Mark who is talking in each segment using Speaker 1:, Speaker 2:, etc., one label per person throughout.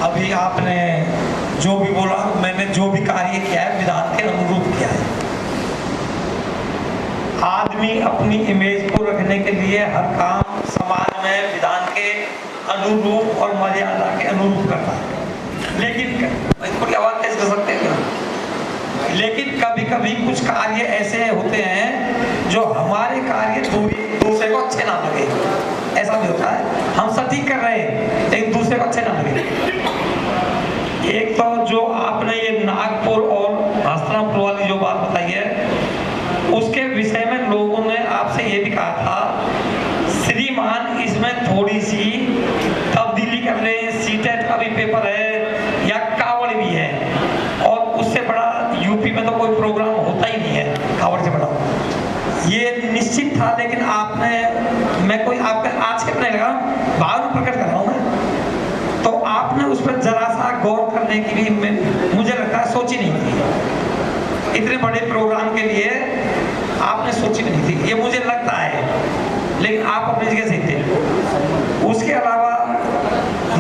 Speaker 1: अभी आपने जो भी बोला, मैंने जो भी कार्य किया है विधान के अनुरूप किया है। आदमी अपनी इमेज को रखने के लिए हर काम समाज में विधान के अनुरूप और मर्यादा के अनुरूप करता है, लेकिन इसको क्या बात कैसे कर सकते हैं? लेकिन कभी कभी कुछ कार्य ऐसे होते हैं जो हमारे कार्य दूसरे को अच्छे ना लगे, ऐसा भी होता है। हम सटीक कर रहे हैं लेकिन दूसरे को अच्छे ना लगे। एक तो जो आपने ये नागपुर और हस्तिनापुर वाली जो बात बताई है, उसके विषय में लोगों ने आपसे ये भी कहा था, श्रीमान इसमें थोड़ी सी तब्दीली कर ले, सीटेट का भी पेपर है या कावड़ भी है, और उससे बड़ा यूपी में तो कोई प्रोग्राम होता ही नहीं है कावड़ से बड़ा। ये निश्चित था, लेकिन आपने, मैं कोई आपका आक्षेप नहीं लगा, भाव प्रकट कर रहा हूँ मैं, तो आपने उस पर जरा सा गौर करने की भी मुझे लगता है सोची नहीं थी। इतने बड़े प्रोग्राम के लिए आपने सोची नहीं थी, ये मुझे लगता है, लेकिन आप अपनी जगह सही थे। उसके अलावा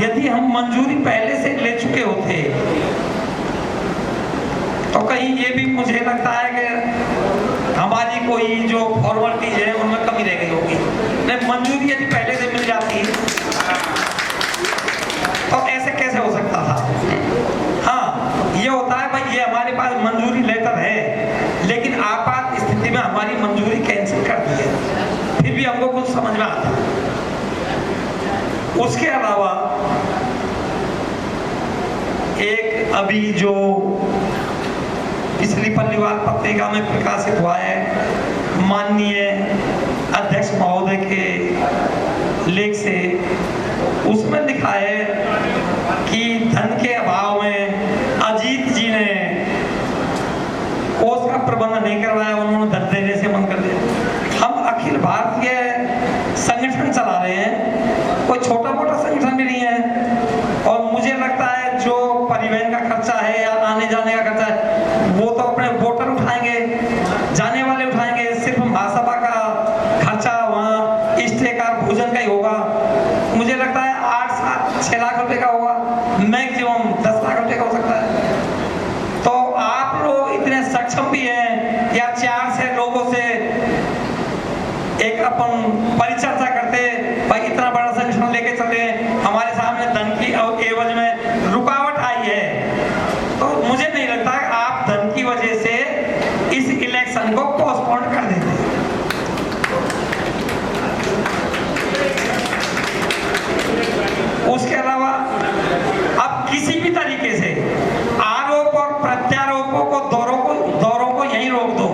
Speaker 1: यदि हम मंजूरी पहले से ले चुके होते तो कहीं ये भी मुझे लगता है कि हमारी कोई जो फॉर्मेलिटीज है उनमें कमी रह गई होगी। नहीं, मंजूरी यदि पहले से मिल जाती तो ऐसे कैसे हो सकता था? हाँ, ये होता है भाई, ये हमारे पास मंजूरी लेटर है, लेकिन आपात स्थिति में हमारी मंजूरी कैंसिल कर दी है, फिर भी हमको कुछ समझ में आता है। उसके अलावा एक अभी जो पिछली पल्लीवाल पत्रिका में प्रकाशित हुआ है, माननीय अध्यक्ष महोदय के लेख से, उसमें लिखा है कि धन के अभाव में अजीत जी ने कोष का प्रबंध नहीं करवाया, उन्होंने धन देने से मन कर दिया। हम अखिल भारतीय संगठन चला रहे हैं, कोई छोटा मोटा संगठन भी नहीं है, और मुझे लगता है जो परिवहन का खर्चा है या आने जाने का खर्चा है वो तो अपने वोटर उठाएंगे, जाने वाले उठाएंगे, सिर्फ महासभा का खर्चा वहाँ स्टे का भोजन का ही होगा। मुझे लगता है 8-6 लाख रुपए का होगा, मैक्सिमम 10 लाख रुपए का हो सकता है। तो आप लोग इतने सक्षम भी हैं या 4 से लोगों से एक अपन परिचर्चा करते, भाई इतना बड़ा संगठन लेके चले, हमारे सामने धन की एवज में रुकावट आई है, तो मुझे नहीं लगता आप धन की वजह से इस इलेक्शन को पोस्टपोन कर देते। उसके अलावा अब किसी भी तरीके से आरोप और प्रत्यारोपों को दौरों को यहीं रोक दो।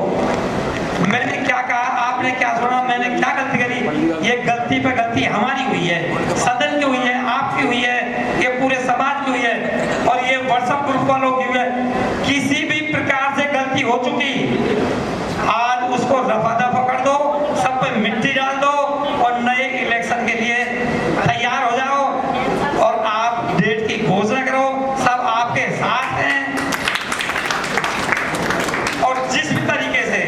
Speaker 1: मैंने क्या कहा, आपने क्या सुना, मैंने क्या गलती करी? ये गलती पे गलती हमारी हुई है, सदन की हुई है, आपकी हुई है, ये पूरे समाज की हुई है, और ये व्हाट्सएप ग्रुप वालों की हुई है। किसी भी प्रकार से गलती हो चुकी, आज उसको रफा दफा कर दो, सब पे मिट्टी डाल दो और नए इलेक्शन के लिए तैयार हो जाओ, और आप डेट की घोषणा करो, सब आपके साथ हैं। और जिस भी तरीके से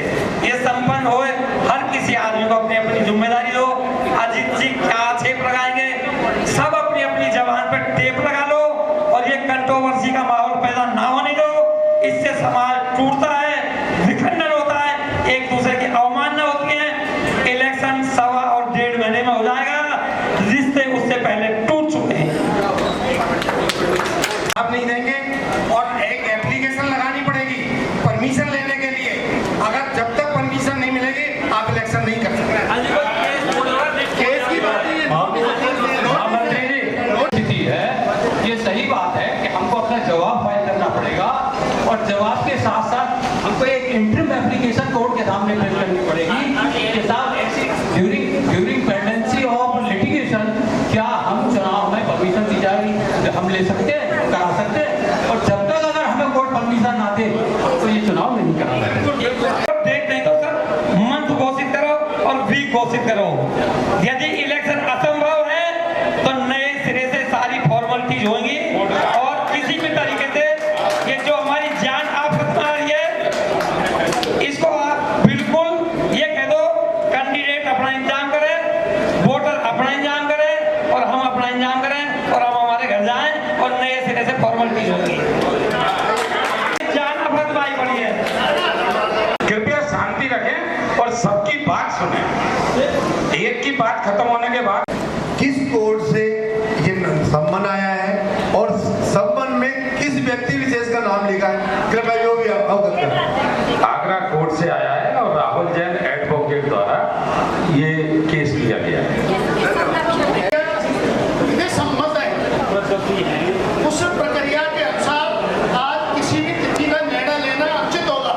Speaker 1: ये संपन्न होए, हर किसी आदमी को अपनी अपनी जिम्मेदारी दो। अजीत जी क्या छेप लगाएंगे, सब अपनी अपनी जबान पर टेप लगा लो, और ये कंट्रोवर्सी का माहौल पैदा ना होने दो। इससे समाज टूटता है, विखंडन होता है, एक दूसरे की अवमानना होती है। इलेक्शन 1.25 और 1.5 महीने में हो जाएगा, रिश्ते उससे पहले टूट चुके हैं।
Speaker 2: आप नहीं देंगे, और एक एप्लीकेशन लगानी पड़ेगी परमिशन लेने के लिए। अगर जब तक परमिशन नहीं मिलेगी आप इलेक्शन नहीं कर सकते। केस की बात है,
Speaker 3: ये सही बात है कि हमको अपना जवाब फाइल करना पड़ेगा, और जवाब के साथ साथ हमको एक इंटरिम एप्लीकेशन कोर्ट के सामने पेश करनी पड़ेगी कि साहब ड्यूरिंग पेंडेंसी ऑफ लिटिगेशन क्या हम चुनाव में परमिशन दी जाएगी, हम ले सकते हैं, करा सकते हैं, और जब तक अगर हमें कोर्ट परमिशन ना दे तो ये चुनाव नहीं करा सकते।
Speaker 1: डेट नहीं तो सर मंथ घोषित करो और वीक घोषित करो। यदि इलेक्शन असंभव है तो नए सिरे से सारी फॉर्मेलिटीज होंगी, और किसी भी तरीके से ये जो हमारी जान आफत में आ रही है, इसको आप बिल्कुल ये कह दो, कैंडिडेट अपना इंतजाम करे, वोटर अपना इंतजाम करे, और हम अपना इंतजाम करें, और हम हमारे घर जाएं, और नए सिरे से फॉर्मेलिटीज होगी। जाना बहुत भाई बड़ी है।
Speaker 4: कृपया शांति रखें और सबकी बात सुनें। एक की बात खत्म होने के बाद
Speaker 5: किस कोड से ये सम्मन आया है और सम्मन में किस व्यक्ति विशेष का नाम लिखा है, कृपया जो भी अवगत करें।
Speaker 4: आगरा कोर्ट से आया है और राहुल जैन एडवोकेट द्वारा ये केस किया गया है।
Speaker 2: सम्मत है उस प्रक्रिया के अनुसार आज किसी भी तिथि का निर्णय लेना उचित होगा,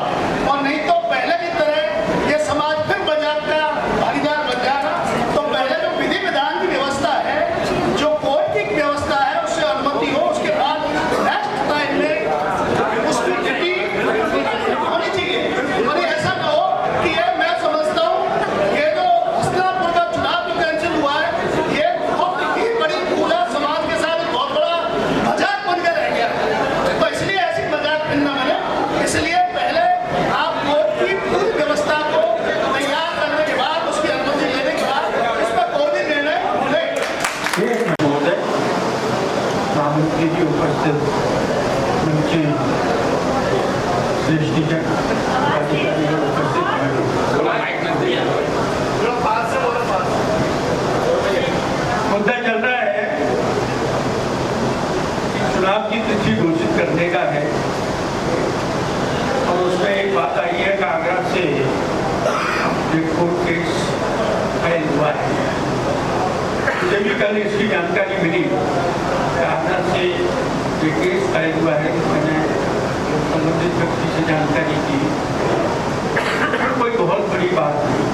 Speaker 2: और नहीं तो पहले की तरह ये समाज फिर मजाक का भागीदार बन जाएगा। तो पहले जो विधि विधान की व्यवस्था है, जो कोर्ट की व्यवस्था है, उससे अनुमति हो, उसके बाद नेक्स्ट टाइम में उसकी तिथि होनी चाहिए। और ऐसा न हो कि ये मैं समझता हूँ ये जो हस्तिनापुर का चुनाव जो कैंसिल हुआ है, ये बहुत ही बड़ी पूरा समाज के साथ बहुत बड़ा मजाक बनकर रह गया। तो इसलिए ऐसी मजाक न बने, इसलिए पहले आप कोर्ट की पूरी व्यवस्था को तैयार करने के बाद, उसकी अनुमति लेने के बाद इस पर कोई भी निर्णय ले।
Speaker 3: महोदय, प्रधानमंत्री जी उपस्थित मंचे श्रेष्ठीजन अधिकारी उपस्थित मुद्दा चल रहा है कि चुनाव की तिथि घोषित करने का है, और उसमें एक बात आई है कि आगरा से एक कोर्ट केस फाइल हुआ है। मुझे भी कल इसकी जानकारी मिली कि आगरा से एक केस फाइल हुआ है। मैंने संबंधित व्यक्ति से जानकारी की, कोई बहुत बड़ी बात नहीं,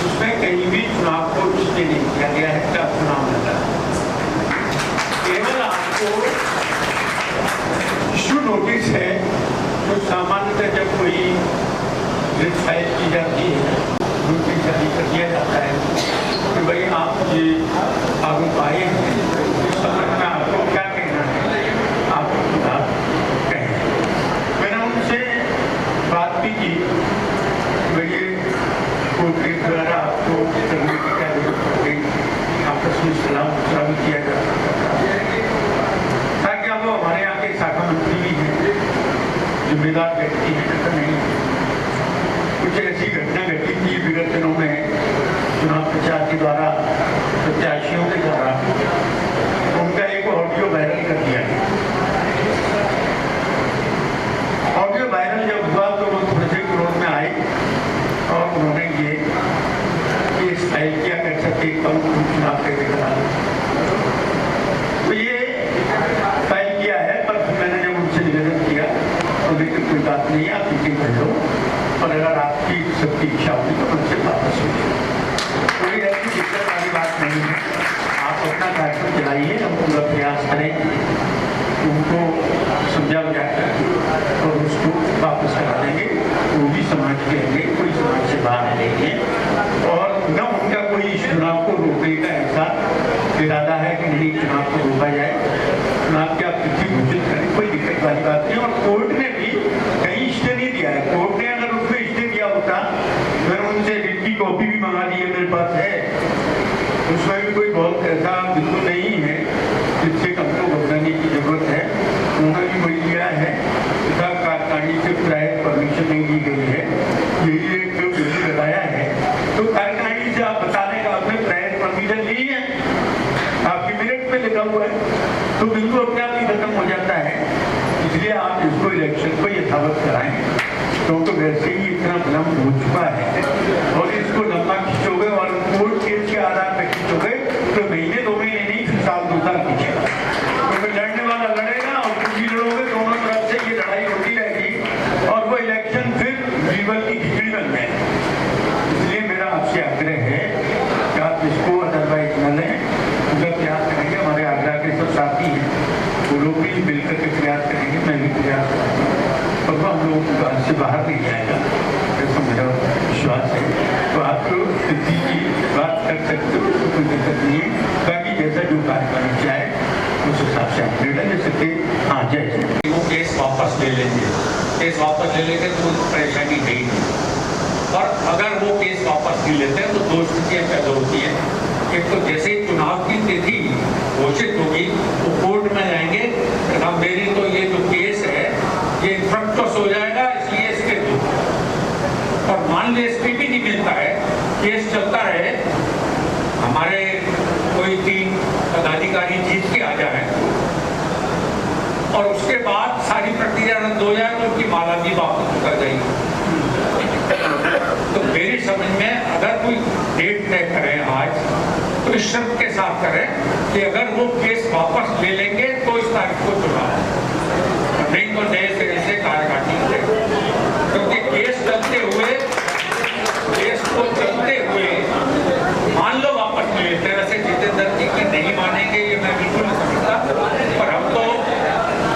Speaker 3: उसमें कहीं भी चुनाव को स्टे नहीं किया गया है कि आप चुनाव लड़ा। केवल आपको इशू नोटिस है, जो सामान्यतः जब कोई रिट फाइल की जाती है, नोटिस जारी कर दिया जाता है कि भाई आप ये आरोप आए हैं, इस संबंध में आपको क्या कहना है, आप कहें। मैंने उनसे बात भी की, ये कोर्ट के द्वारा आपको करने की क्या जरूरत गई, आपस में सलाह भी किया जा सकता है, ताकि आप हमारे यहाँ के शाखा मंत्री भी हैं, जिम्मेदार व्यक्ति हैं, ऐसा नहीं है। कुछ ऐसी घटना घटी थी विगत दिनों में चुनाव प्रचार के द्वारा, प्रत्याशियों के द्वारा, उनका एक ऑडियो वायरल कर दिया गया। ऑडियो वायरल जब हुआ तो वो थोड़े से विरोध में आए और उन्होंने ये केस फाइल किया कर सकते चुनाव कैसे करा। तो ये फाइल किया है, पर मैंने जब उनसे निवेदन किया तो लेकिन कोई बात नहीं, आप मीटिंग कर लो, और अगर आपकी सबकी इच्छा होगी तो उनसे वापस होगी। कोई ऐसी दिक्कत वाली बात नहीं है, आप अपना कार्यक्रम चलाइए, हम पूरा प्रयास करेंगे उनको समझा बुझा कर और उसको वापस करा देंगे। वो भी समाज के रहेंगे, कोई समाज से बाहर रहेंगे, और न उनका कोई चुनाव को रोकने का ऐसा इरादा है कि नहीं चुनाव को रोका जाए। चुनाव की आप तिथि घोषित करें, कोई दिक्कत वाली बात नहीं। और कोर्ट ने भी कहीं स्टे नहीं दिया है। कोर्ट ने अगर उसमें स्टे दिया होता, मैंने उनसे रिट की कॉपी भी मंगा दी है, मेरे पास है, उसमें भी कोई बहुत ऐसा बिल्कुल नहीं है जिससे हमको घबराने की जरूरत है। उन्होंने भी वही लिया है, कार्यकारिणी से प्रायर परमिशन नहीं दी गई है, यही एक जो बिल लगाया है। तो कार्यकारिणी से आप बता दें कि आपने प्रायर परमिशन ली है, आपकी मिनट में लिखा हुआ है, तो बिल्कुल अपने आप ही खत्म हो जाता है। इसलिए आप इसको इलेक्शन को यथावत कराएं, क्योंकि वैसे ही इतना विलम्ब हो चुका है, और इसको लंबा खींचोगे और कोर्ट केस के आधार पर खींचोगे तो महीने 2 महीने नहीं, फिर साल 2 साल खींचेगा। क्योंकि लड़ने वाला लड़ेगा और तुम भी लड़ोगे, दोनों तरफ से ये लड़ाई होती रहेगी और वो इलेक्शन फिर जीवन की खिचड़ी बन जाएगी। इसलिए मेरा आपसे आग्रह है कि आप इसको अदरवाइज न लें, पूरा प्रयास करेंगे। हमारे आगरा के सब साथी हैं, वो लोग भी मिलकर के प्रयास करेंगे, मैं भी प्रयास करूँगा, और वो हम लोगों को घर से बाहर नहीं जाएगा, ऐसा मेरा विश्वास है। तो आप तिथि की बात कर सकते हो, तो कोई दिक्कत नहीं है। बाकी जैसा जो कार्यक्रम चाहे उस हिसाब से आप निर्णय ले सकते। हाँ, जय।
Speaker 6: वो केस वापस ले लेंगे, केस वापस ले लेंगे तो परेशानी है ही नहीं। और अगर वो केस वापस नहीं लेते हैं तो 2 स्थितियाँ पैदा होती हैं। एक तो जैसे ही चुनाव की तिथि घोषित होगी तो गाड़ी जीत के आ जाए और उसके बाद सारी प्रक्रिया रद्द हो जाए तो उनकी माला भी वापस कर जाएगी। तो मेरी समझ में अगर कोई डेट तय करें आज तो इस शर्त के साथ करें कि अगर वो केस वापस ले लेंगे तो इस तारीख को चुनाव, नहीं तो नए सिरे से कार्यकारिणी करें। क्योंकि केस चलते हुए मान लो वापस ले लेते हैं, वैसे जितेंद्र जी की नहीं मानेंगे ये मैं बिल्कुल नहीं समझता, पर हम तो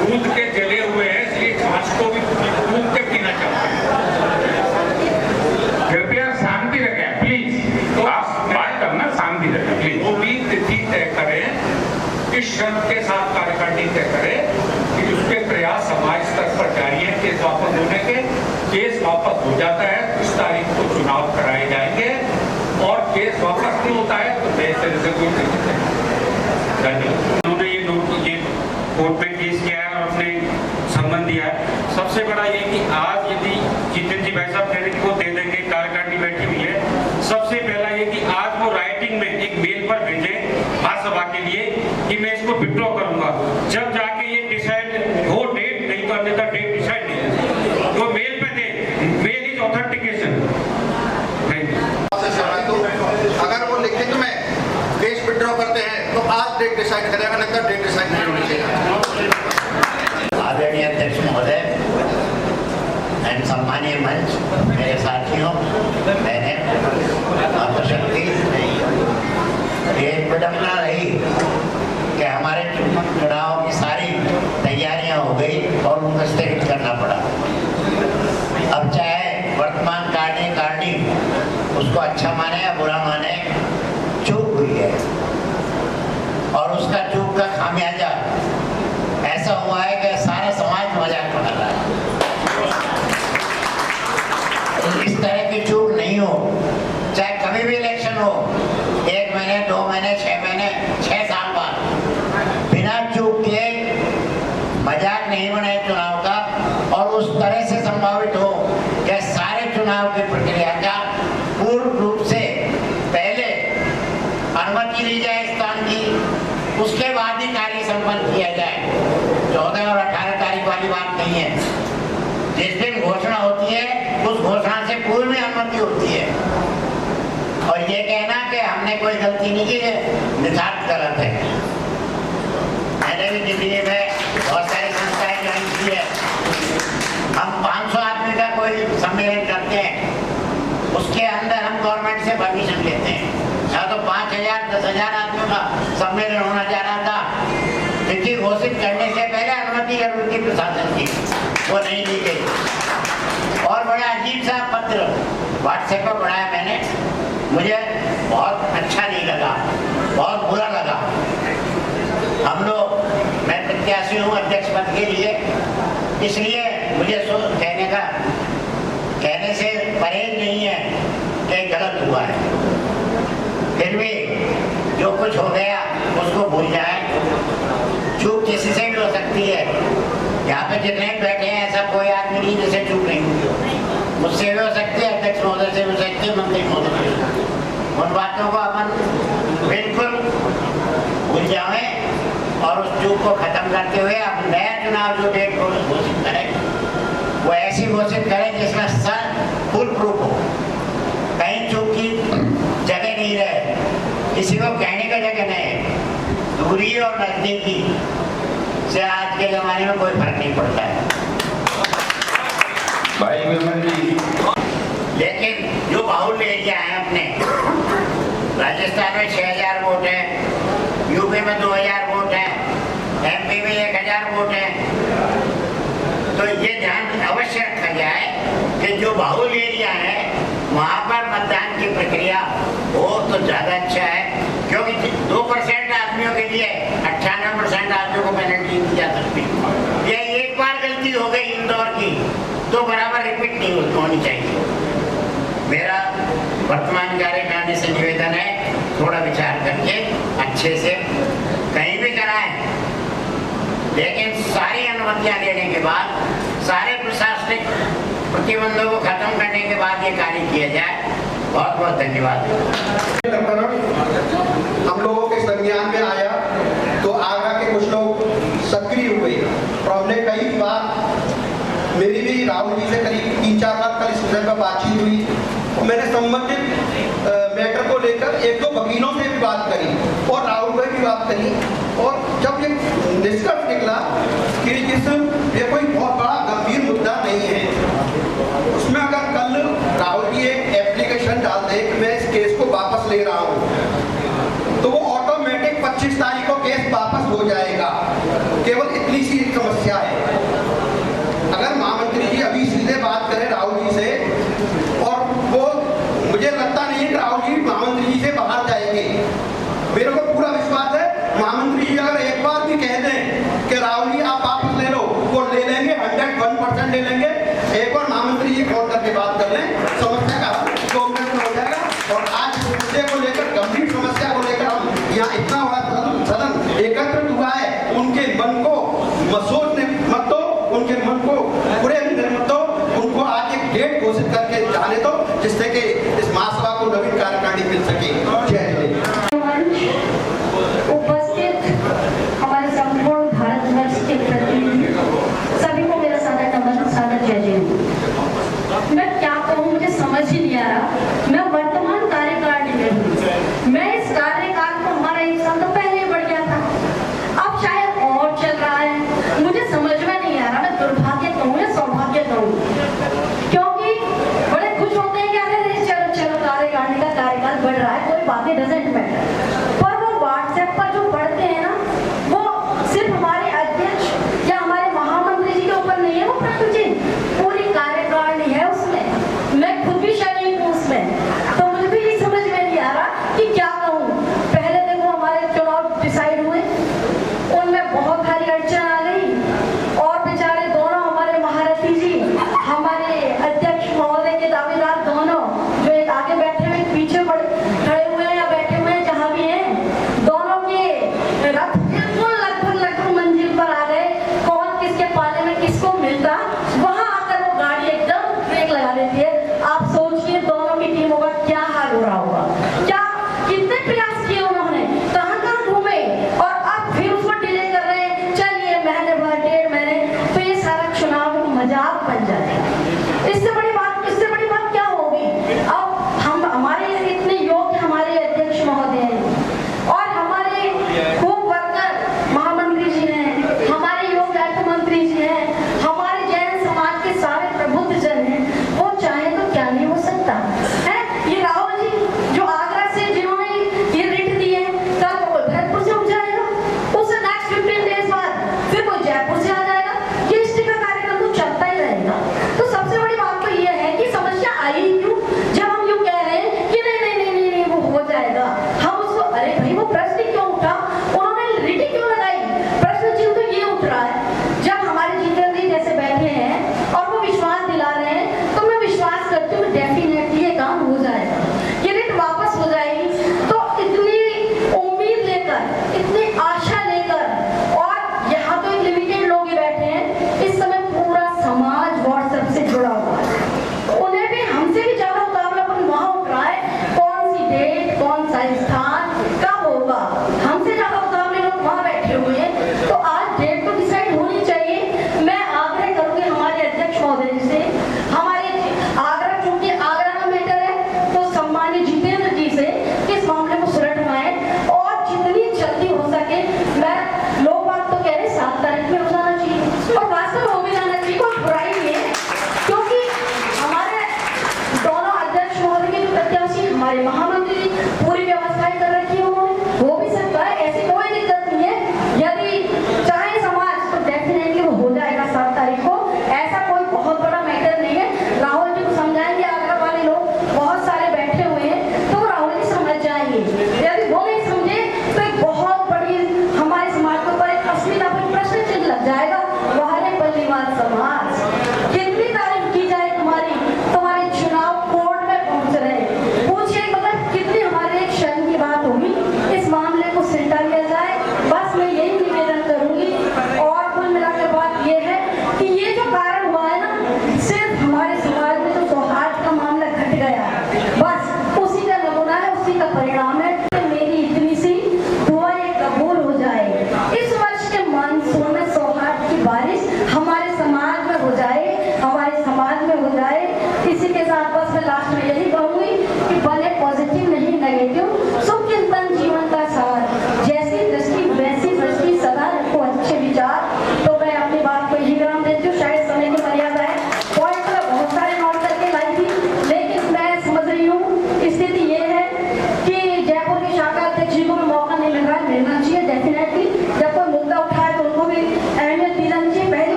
Speaker 6: दूध के जले हुए हैं इसलिए छाछ को भी दूध के पीना चाहते हैं।
Speaker 4: कृपया शांति रखें प्लीज, तो आप बात करना शांति रखें प्लीज।
Speaker 6: वो भी तिथि तय करें, इस शर्त के साथ कार्यकारिणी तय करें कि उसके प्रयास समाज स्तर पर जारी है केस वापस होने के। केस वापस हो जाता है तो इस तारीख को चुनाव कराए जाएंगे और केस वापस नहीं होता है तो नए सिरे से कोई दिक्कत नहीं। धन्यवाद।
Speaker 7: उन्होंने ये कोर्ट में केस किया है और अपने संबंध दिया है। सबसे बड़ा ये कि आज यदि जितेंद्र जी भाई साहब कह वो दे देंगे, कार्यकारिणी बैठी हुई है, सबसे पहला ये कि आज वो राइटिंग में एक मेल पर भेजे महासभा के लिए कि मैं इसको विड्रॉ करूंगा, जब जाके ये डिसाइड हो डेट, नहीं तो अन्यथा डेट डिसाइड नहीं है, तो मेल पे दे, mail is authentication. Thank you.
Speaker 2: अगर वो लिखित में केस विड्रॉ करते हैं तो आज डेट डिसाइड करेगा, नहीं तो डेट डिसाइड नहीं होनी चाहिए।
Speaker 8: आदरणीय अध्यक्ष महोदय एंड सम्मानीय मंच, मेरे साथियों, मैंने मातृशक्ति ये विडंबना रही कि हमारे चुनाव की सारी तैयारियां हो गई और उनको स्थगित करना पड़ा। अब चाहे वर्तमान कार्यकारिणी उसको अच्छा माने या बुरा माने, चूक हुई है और उसका चूक का खामियाजा ऐसा हुआ है कि सारा समाज मजाक बना रहा है। इस तरह की चूक नहीं हो, चाहे कभी भी इलेक्शन हो, 1 महीने 2 महीने 6 महीने 6 साल बाद, बिना चूक के मजाक नहीं बने चुनाव का और उस तरह से संभावित हो कि सारे चुनाव की प्रक्रिया का पूर्ण रूप से पहले अनुमति ली जाए स्थान की, उसके बाद ही कार्य संपन्न किया जाए। 14 और 18 तारीख वाली बात नहीं है। जिस दिन घोषणा होती है उस घोषणा से पूर्व में अनुमति होती है। और ये कहना कि हमने कोई गलती नहीं की है, नितांत गलत है। मैंने भी दिल्ली में बहुत सारी संस्थाएं ज्वाइन की है। हम 500 आदमी का कोई सम्मेलन करते हैं, उसके अंदर हम गवर्नमेंट से परमिशन लेते हैं। या तो 5000 10,000 आदमियों का सम्मेलन होना जा रहा था, तिथि घोषित करने से पहले अनुमति जरूरी थी प्रशासन की, वो नहीं ली गई। और बड़ा अजीब सा पत्र व्हाट्सएप पर पढ़ाया मैंने, मुझे बहुत अच्छा नहीं लगा, बहुत बुरा लगा। हम लोग, मैं प्रत्याशी हूँ अध्यक्ष पद के लिए, इसलिए मुझे कहने से परहेज नहीं है कि गलत हुआ है। फिर भी जो कुछ हो गया उसको भूल जाए। चूक किसी से भी हो सकती है। यहाँ पे जितने बैठे हैं ऐसा कोई आदमी नहीं जिसे चूक नहीं हुई हो। मुझसे भी हो सकती है, अध्यक्ष महोदय से भी हो सकती है, मंत्री महोदय से। उन बातों को अपन बिल्कुल भूल जाए और उस चूक को खत्म करते हुए अब नया चुनाव जो डेट घोषित करें वो ऐसी घोषित करें जिसमें फुल प्रूफ हो, कहीं चूक की जगह नहीं रहे, किसी को कहने का जगह नहीं। दूरी और नजदीकी से आज के जमाने में कोई फर्क नहीं पड़ता है।
Speaker 4: भाई विमल जी,
Speaker 8: लेकिन जो बाहुल्य एरिया है अपने, राजस्थान में 6000 वोट है, यूपी में 2000 वोट है, एमपी में 1000 वोट है, तो ये ध्यान अवश्य रखा जाए कि जो बाहुल्य एरिया है वहाँ पर मतदान की प्रक्रिया हो तो ज्यादा अच्छा है, क्योंकि 2% आदमियों के लिए 98% आदमियों को पेनल्टी दी जा सकती है। ये एक बार गलती हो गई इंदौर की तो बराबर रिपीट नहीं होनी चाहिए। मेरा वर्तमान कार्यकारिणी से निवेदन है, थोड़ा विचार करके अच्छे से कहीं भी कराएं, लेकिन सारी अनुमतियां देने के बाद, सारे प्रशासनिक प्रतिबंधों को खत्म करने के बाद ये कार्य किया जाए। बहुत बहुत धन्यवाद।
Speaker 2: हम लोगों के संज्ञान में आया तो
Speaker 9: मेरी राहुल जी से करीब 3-4 बार कल इस विषय पर बातचीत हुई और मैंने संबंधित मैटर को लेकर 1-2 वकीलों से भी बात करी और राहुल भाई भी बात करी और जब ये निष्कर्ष निकला कि ये कोई बहुत बड़ा गंभीर मुद्दा नहीं है, उसमें अगर कल राहुल जी एक एप्लीकेशन डाल दे कि मैं इस केस को वापस ले रहा हूँ तो वो ऑटोमेटिक 25 तारीख को केस वापस हो जाएगा। केवल इतनी सी समस्या है। अगर महामंत्री जी अभी सीधे बात करें राहुल जी से, और वो मुझे लगता नहीं है कि राहुल जी महामंत्री जी से बाहर जाएंगे। मेरे को पूरा विश्वास है महामंत्री जी अगर एक बार भी कह दें कि राहुल जी आप वापस ले लो, वो ले लेंगे, 101% ले लेंगे। एक बार महामंत्री जी फोन करके बात कर लें, समस्या का हल 2 मिनट में हो जाएगा। और आज इस मुद्दे को लेकर, गंभीर समस्या को लेकर हम यहाँ इतना बड़ा सदन एकत्रित हुआ है, उनके मन को सोचने मत दो, उनके मन को पूरे मत दो, उनको आज एक डेट घोषित करके जाने दो जिससे कि इस महासभा को नवीन कार्यकारिणी मिल सके। जय हिंद।
Speaker 10: उपस्थित हमारे संपूर्ण भारतवर्ष के प्रतिनिधि सभी को मेरा सादर नमन, सादर जय हिंद। मैं क्या कहूँ, मुझे समझ ही नहीं आ रहा। मैं वर्तमान कार्यकारिणी में हूँ। मैं इस कार्यकाल को हमारा 1 साल तो पहले ही बढ़ गया था, अब शायद और चल रहा है। मुझे समझ में नहीं आ रहा मैं दुर्भाग्य कहूँ या सौभाग्य कहूँ, क्योंकि बड़े खुश होते हैं कि अरे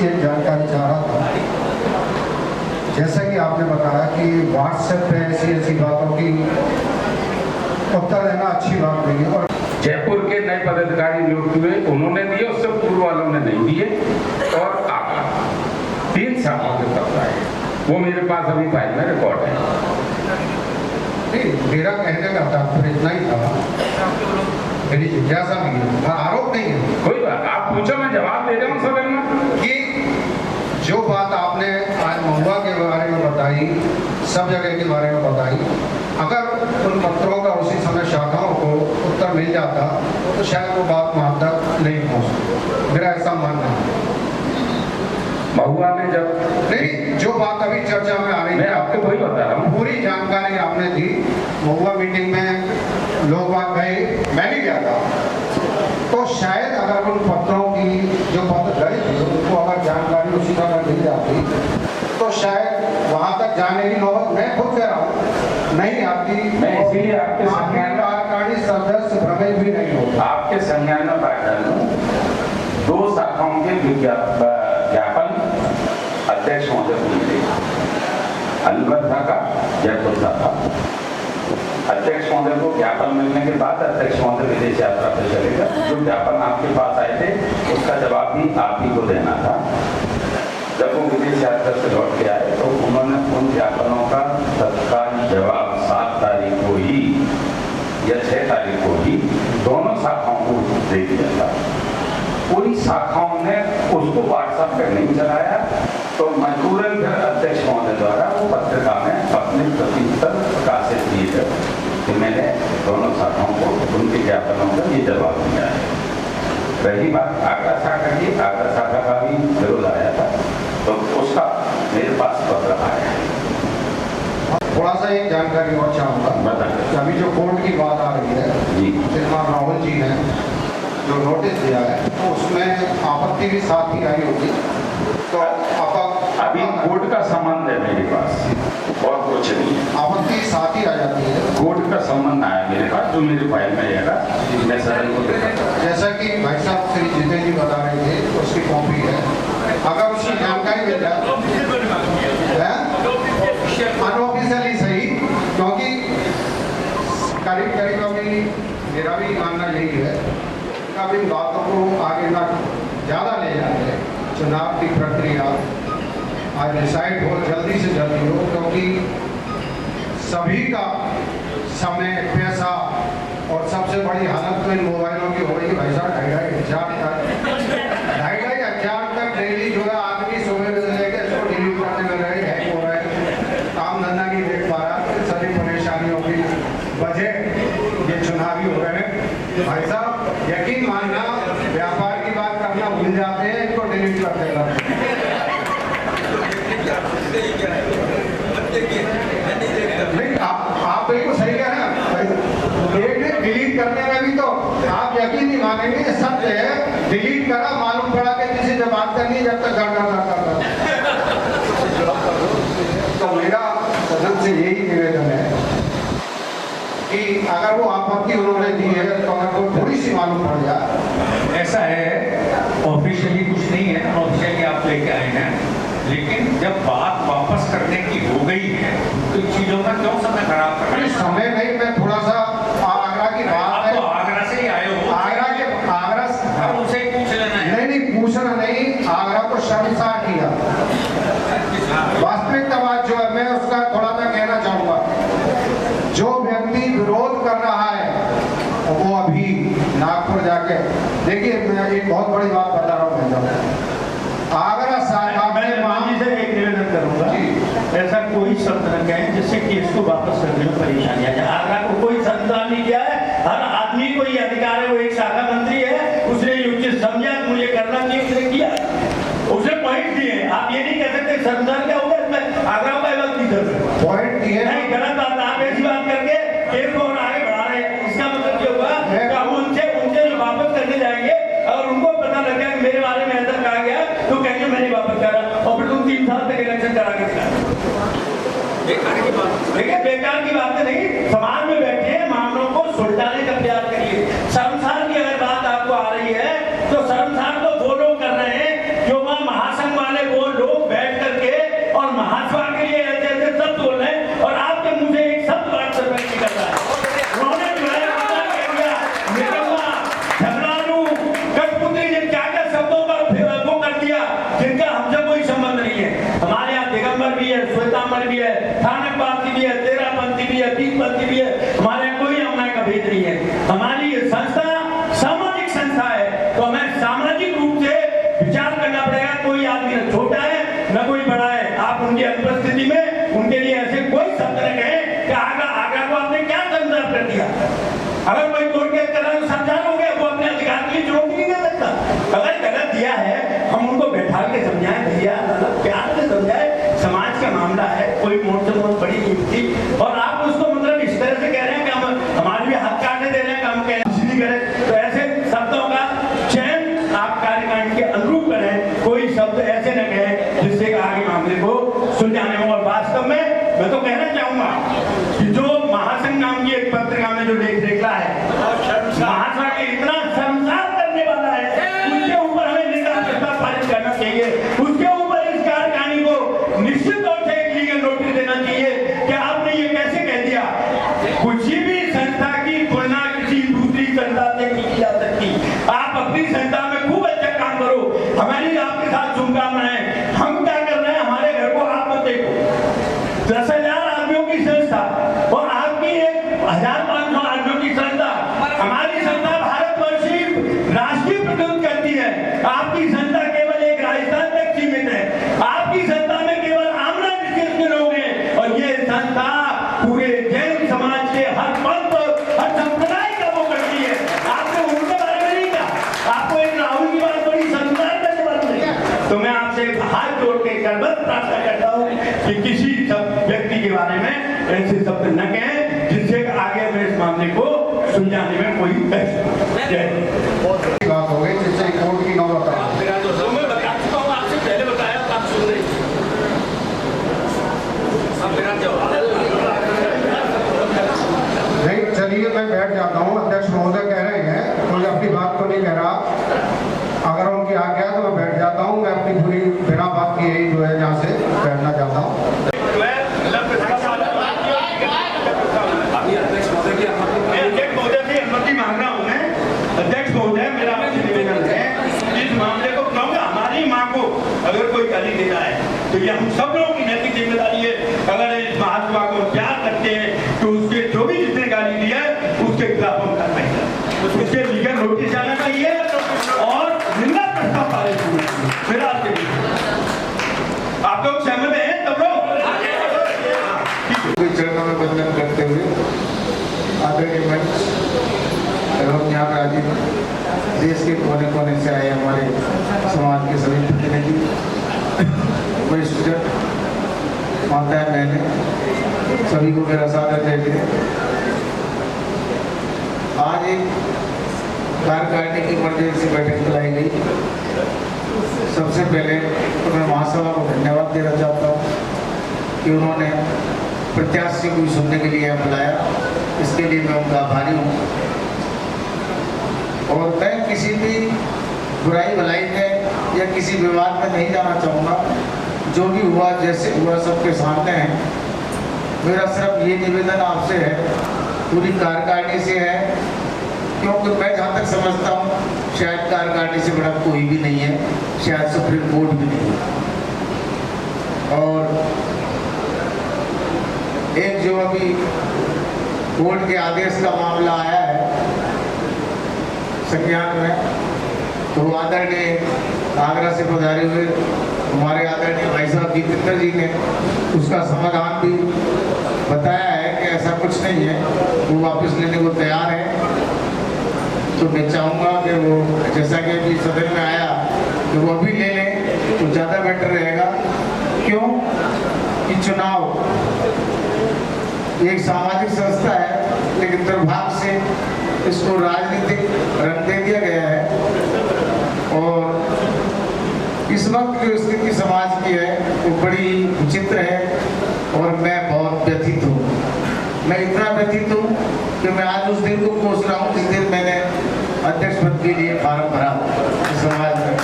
Speaker 11: एक जानकारी चाह रहा था। जैसा कि आपने बताया कि व्हाट्सएप पे ऐसी बातों की उत्तर देना अच्छी बात नहीं है। और
Speaker 4: जयपुर के नए पदाधिकारी नियुक्त हुए, उन्होंने दिए, उससे पूर्व वालों ने नहीं दिए। और आगरा 3 सालों के तक आए, वो मेरे पास अभी फाइल में रिकॉर्ड है।
Speaker 11: नहीं, मेरा कहने का तात्पर्य इतना ही था, मेरी जिज्ञासा भी है, आरोप नहीं है।
Speaker 4: कोई बात, आप पूछो, मैं जवाब दे रहा हूँ सदन में।
Speaker 11: कि जो बात आपने आज महुआ के बारे में बताई, सब जगह के बारे में बताई, अगर उन पत्रों का उसी समय शाखाओं को उत्तर मिल जाता तो शायद वो बात वहाँ तक नहीं पहुँचती, मेरा ऐसा मानना है।
Speaker 4: महुआ ने जब
Speaker 11: नहीं, जो बात अभी चर्चा में आ रही
Speaker 4: मैं आपको वही बता रहा हूँ,
Speaker 11: पूरी जानकारी आपने दी। महुआ मीटिंग में लोग बात गए, मैं भी गया था, तो शायद अगर उन पत्रों की जो पत्र गए थे उनको अगर जानकारी उसी तरह मिल जाती तो शायद वहाँ तक जाने की नौबत, मैं खुद कह रहा हूँ, नहीं आती।
Speaker 4: मैं इसीलिए आपके संज्ञान
Speaker 11: कार्यकारिणी सदस्य भ्रमित भी नहीं होता।
Speaker 4: आपके संज्ञान में बात डालूं, 2 शाखाओं के ज्ञापन अध्यक्ष महोदय को मिले, अलवर शाखा, जयपुर शाखा। अध्यक्ष महोदय को ज्ञापन मिलने के बाद अध्यक्ष महोदय विदेश यात्रा पर चले गए। जो ज्ञापन आपके पास आए थे उसका जवाब भी आप ही को देना था। जब वो विदेश यात्रा से लौट के आए तो उन्होंने उन ज्ञापनों का तत्काल जवाब 7 तारीख को ही या 6 तारीख को ही दोनों शाखाओं को दे दिया था। पूरी शाखाओं ने उसको व्हाट्सएप पर नहीं चलाया, तो मजबूरन अध्यक्ष महोदय द्वारा वो पत्रिका में अपने प्रत्युत्तर प्रकाशित किए गए कि मैंने दोनों शाखाओं को उनके ज्ञापनों का ये जवाब दिया है। रही बात आगरा शाखा की, आगरा शाखा का भी विरोध आया था, तो उसका मेरे पास पत्र आया है।
Speaker 11: थोड़ा सा एक जानकारी और चाहूँगा,
Speaker 4: बताइए।
Speaker 11: अभी जो कोर्ट की बात आ रही है
Speaker 4: जी,
Speaker 11: श्रीमान राहुल जी ने जो नोटिस दिया है तो उसमें आपत्ति भी साथ ही आई होगी, तो
Speaker 4: अभी कोर्ट का संबंध है मेरे पास और कुछ नहीं है।
Speaker 11: आपत्ति साथ ही आ जाती है।
Speaker 4: कोर्ट का संबंध आया मेरे पास, जो मेरे फाइल में रहेगा, मैं सदन को देता।
Speaker 11: जैसा कि भाई साहब श्री जितेंद्र जी बता रहे थे, उसकी कॉपी है, अगर उसकी जानकारी मिल जाए अनऑफिशियली सही, क्योंकि करीब करीब अभी मेरा भी मानना यही है, अब इन बातों को आगे ना ज़्यादा ले जाते, चुनाव की प्रक्रिया आज डिसाइड हो, जल्दी से जल्दी हो, क्योंकि सभी का समय, पैसा और सबसे बड़ी हालत तो इन मोबाइलों की हो गई। भाई साहब 2,500 तक डेली जो है आदमी सुबह से लेकर इसको डिलीट करने में रहे, हैक हो रहा है, काम धंधा नहीं देख पा रहा, सभी परेशानियों की वजह ये चुनावी हो रहे हैं। भाई साहब यकीन मानना, व्यापार की बात करना भूल जाते हैं, इनको डिलीट कर देगा। नहीं, आप बिल्कुल सही कह रहे हैं। डिलीट करने में भी तो आप यकीन नहीं मानेंगे, सत्य है, डिलीट करा, मालूम पड़ा कि किसी से बात करनी है, जब तक करता। तो मेरा सदन से यही निवेदन है कि अगर वो आपत्ति उन्होंने दी है तो अगर वो थोड़ी सी मालूम पड़ जाए।
Speaker 6: ऐसा है, ऑफिशियली कुछ नहीं है, अनऑफिशियली आप लेके आए हैं, लेकिन जब बात वापस करने की हो गई है तो चीजों का क्यों समय खराब कर रहे हैं?
Speaker 11: समय नहीं, मैं थोड़ा सा आगरा की बात है,
Speaker 6: तो आगरा से ही आए हो,
Speaker 11: आगरा
Speaker 6: उनसे ही पूछ लेना है।
Speaker 11: नहीं, पूछना नहीं, आगरा को शर्मसार किया। वास्तविकता बात जो है, मैं उसका थोड़ा सा कहना चाहूंगा, जो व्यक्ति विरोध कर रहा है वो अभी नागपुर जाके देखिए, मैं एक बहुत बड़ी बात बता रहा हूँ। आगरा
Speaker 12: से एक निवेदन करूंगा, ऐसा कोई शब्द न कहें जिससे केस को वापस करने में परेशानी आ जाए। आगरा को कोई संतान नहीं किया है, हर आदमी को ये अधिकार है, वो एक शाखा मंत्री है, उसने उचित समझा मुझे करना चाहिए, उसने किया, उसने पॉइंट दिए। आप ये नहीं कह सकते संतान क्या होगा इसमें, आगरा का बात की
Speaker 11: पॉइंट दिए
Speaker 12: नहीं, गलत बात। आप ऐसी बात करके केस को और आगे बढ़ा रहे हैं, इसका मतलब ये होगा कि हम उनसे जो वापस करने जाएंगे और उनको पता लग गया कि मेरे बारे में ऐसा कहा गया तो कहेंगे मैंने वापस करा, और फिर तुम 3 साल तक इलेक्शन करा के दिखा। देखिए, बेकार की बात नहीं, समाज में बैठे मामलों को सुलझाने का प्रयास करिए। शर्मसार की अगर बात आपको आ रही है तो शर्मसार तो वो लोग कर रहे हैं जो वहां महासंघ भी है, श्वेतांबर भी है, थानकवासी भी है, तेरहपंथी भी है, तीनपंथी भी है, हमारे यहाँ कोई अन्याय का भेद नहीं है। हमारी ये संस्था सामाजिक संस्था है, तो हमें सामाजिक रूप से विचार करना पड़ेगा। कोई आदमी न छोटा है न कोई बड़ा है। आप उनकी अनुपस्थिति में उनके लिए ऐसे कोई शब्द न कहें कि आगा को आपने क्या संदर्भ कर दिया। अगर कोई कोर्ट के तरह समझा लोगे, वो अपने अधिकार के लिए चुनौती नहीं दे सकता। अगर गलत दिया है, हम उनको बैठा के समझाएं, भैया मतलब प्यार से समझाए, समाज का मामला है, कोई मोड़ से मोड़ बड़ी नहीं थी। और आप उसको मतलब इस तरह से कह रहे हैं कि हम हमारे भी हाथ काटने दे रहे हैं कि हम करें, तो ऐसे शब्दों का चयन आप कार्यकांड के अनुरूप करें। कोई शब्द ऐसे न कहें जिससे आगे मामले को सुलझाने में। और वास्तव में मैं तो कहना चाहूंगा कि जो महासंघ नाम की एक पत्रिका में जो लेख निकला है, महासभा के इतना शर्मसार करने वाला है, उसके ऊपर हमें निंदा प्रस्ताव पारित करना चाहिए। उसके ऊपर इस कार्यकारिणी को निश्चित तौर से एक लीगल नोटिस देना चाहिए कि आपने ये कैसे कह दिया। किसी भी संस्था की तुलना किसी दूसरी संस्था से नहीं की जा सकती। आप अपनी संस्था में खूब अच्छा काम करो, हमारी आपके साथ शुभकामनाएं। हम क्या कर रहे हैं, हमारे घर को आप मत देखो। 10,000 आदमियों की संस्था और आपकी 1,500 आदमियों की संस्था, हमारी संस्था भारतवर्ष की राष्ट्रीय प्रतिनिधित्व करती है। आपकी संस्था केवल एक राजस्थान तक सीमित है। आपकी संस्था में केवल आमना विशेष के लोग हैं, और ये संस्था पूरे जैन समाज के हर पंथ हर संप्रदाय का वो करती है। आपने उनके बारे में नहीं कहा, आपको एक राहुल की बात बड़ी संस्कार करने वाली है। तो मैं आपसे हाथ जोड़ के करबत प्रार्थना करता हूँ कि किसी व्यक्ति के बारे में ऐसे शब्द न कहें जिससे आगे में इस मामले को सुलझाने में कोई
Speaker 11: बात हो गई, जिससे कोर्ट की नौबत आ गई।
Speaker 3: मैं बता चुका हूँ, आपसे पहले बताया, आप सुन रहे हैं।
Speaker 11: नहीं, चलिए मैं बैठ जाता हूँ। अध्यक्ष महोदय कह रहे हैं, कोई अपनी बात को नहीं कह रहा। अगर उनकी आज्ञा है तो मैं बैठ जाता हूँ। मैं अपनी पूरी बिना बात की यही जो है यहाँ से बैठना चाहता हूँ।
Speaker 12: अध्यक्ष महोदय से अनुमति मांग रहा हूँ मैं। अध्यक्ष महोदय, मेरा आपसे निवेदन है, इस मामले को क्योंकि हमारी माँ को अगर कोई गाली दे रहा है तो ये हम सब लोगों की नैतिक जिम्मेदारी है। अगर इस महासभा को प्यार करते हैं तो उसके जो भी जिसने गाली दी है उसके खिलाफ हम कार्रवाई करें, उसके लीगल नोटिस जाना चाहिए और निंदा प्रस्ताव पारित होना चाहिए। मेरा आपसे आप लोग सहमत हैं? तब लोग
Speaker 11: चरणों में वंदन करते हुए आदरणीय मंच एवं यहाँ राजीव देश के कोने कोने से आए हमारे समाज के सभी प्रतिनिधि, वरिष्ठ माताएं बहनें, सभी को मेरा सादर जय जय। आज एक कार्यकारिणी की इमरजेंसी बैठक बुलाई गई। सबसे पहले तो मैं महासभा को धन्यवाद देना चाहता हूँ कि उन्होंने प्रत्याशी को सुनने के लिए बुलाया। इसके लिए मैं उनका आभारी हूँ। और मैं किसी भी बुराई भलाई में या किसी विवाद में नहीं जाना चाहूँगा। जो भी हुआ जैसे हुआ सबके सामने है। मेरा सिर्फ ये निवेदन आपसे है, पूरी कार्यकारिणी से है, क्योंकि मैं जहाँ तक समझता हूँ शायद कार्यकारिणी से बड़ा कोई भी नहीं है, शायद सुप्रीम कोर्ट भी नहीं है। और एक जो अभी कोर्ट के आदेश का मामला आया है संज्ञान में, तो आदरणीय आगरा से पधारे हुए हमारे आदरणीय भाई साहब जितेंद्र जी ने उसका समाधान भी बताया है कि ऐसा कुछ नहीं है, वो वापस लेने को तैयार है। तो मैं चाहूँगा कि वो जैसा कि अभी सदन में आया कि वो अभी ले लें तो ज़्यादा बेटर रहेगा। क्यों कि चुनाव एक सामाजिक संस्था है, लेकिन दुर्भाग्य से इसको राजनीतिक रंग दे दिया गया है। और इस वक्त जो स्थिति समाज की है वो बड़ी विचित्र है और मैं बहुत व्यथित हूँ। मैं इतना व्यथित हूँ कि मैं आज उस दिन को कोस रहा हूँ जिस दिन मैंने अध्यक्ष पद के लिए फार्म भरा समाज में।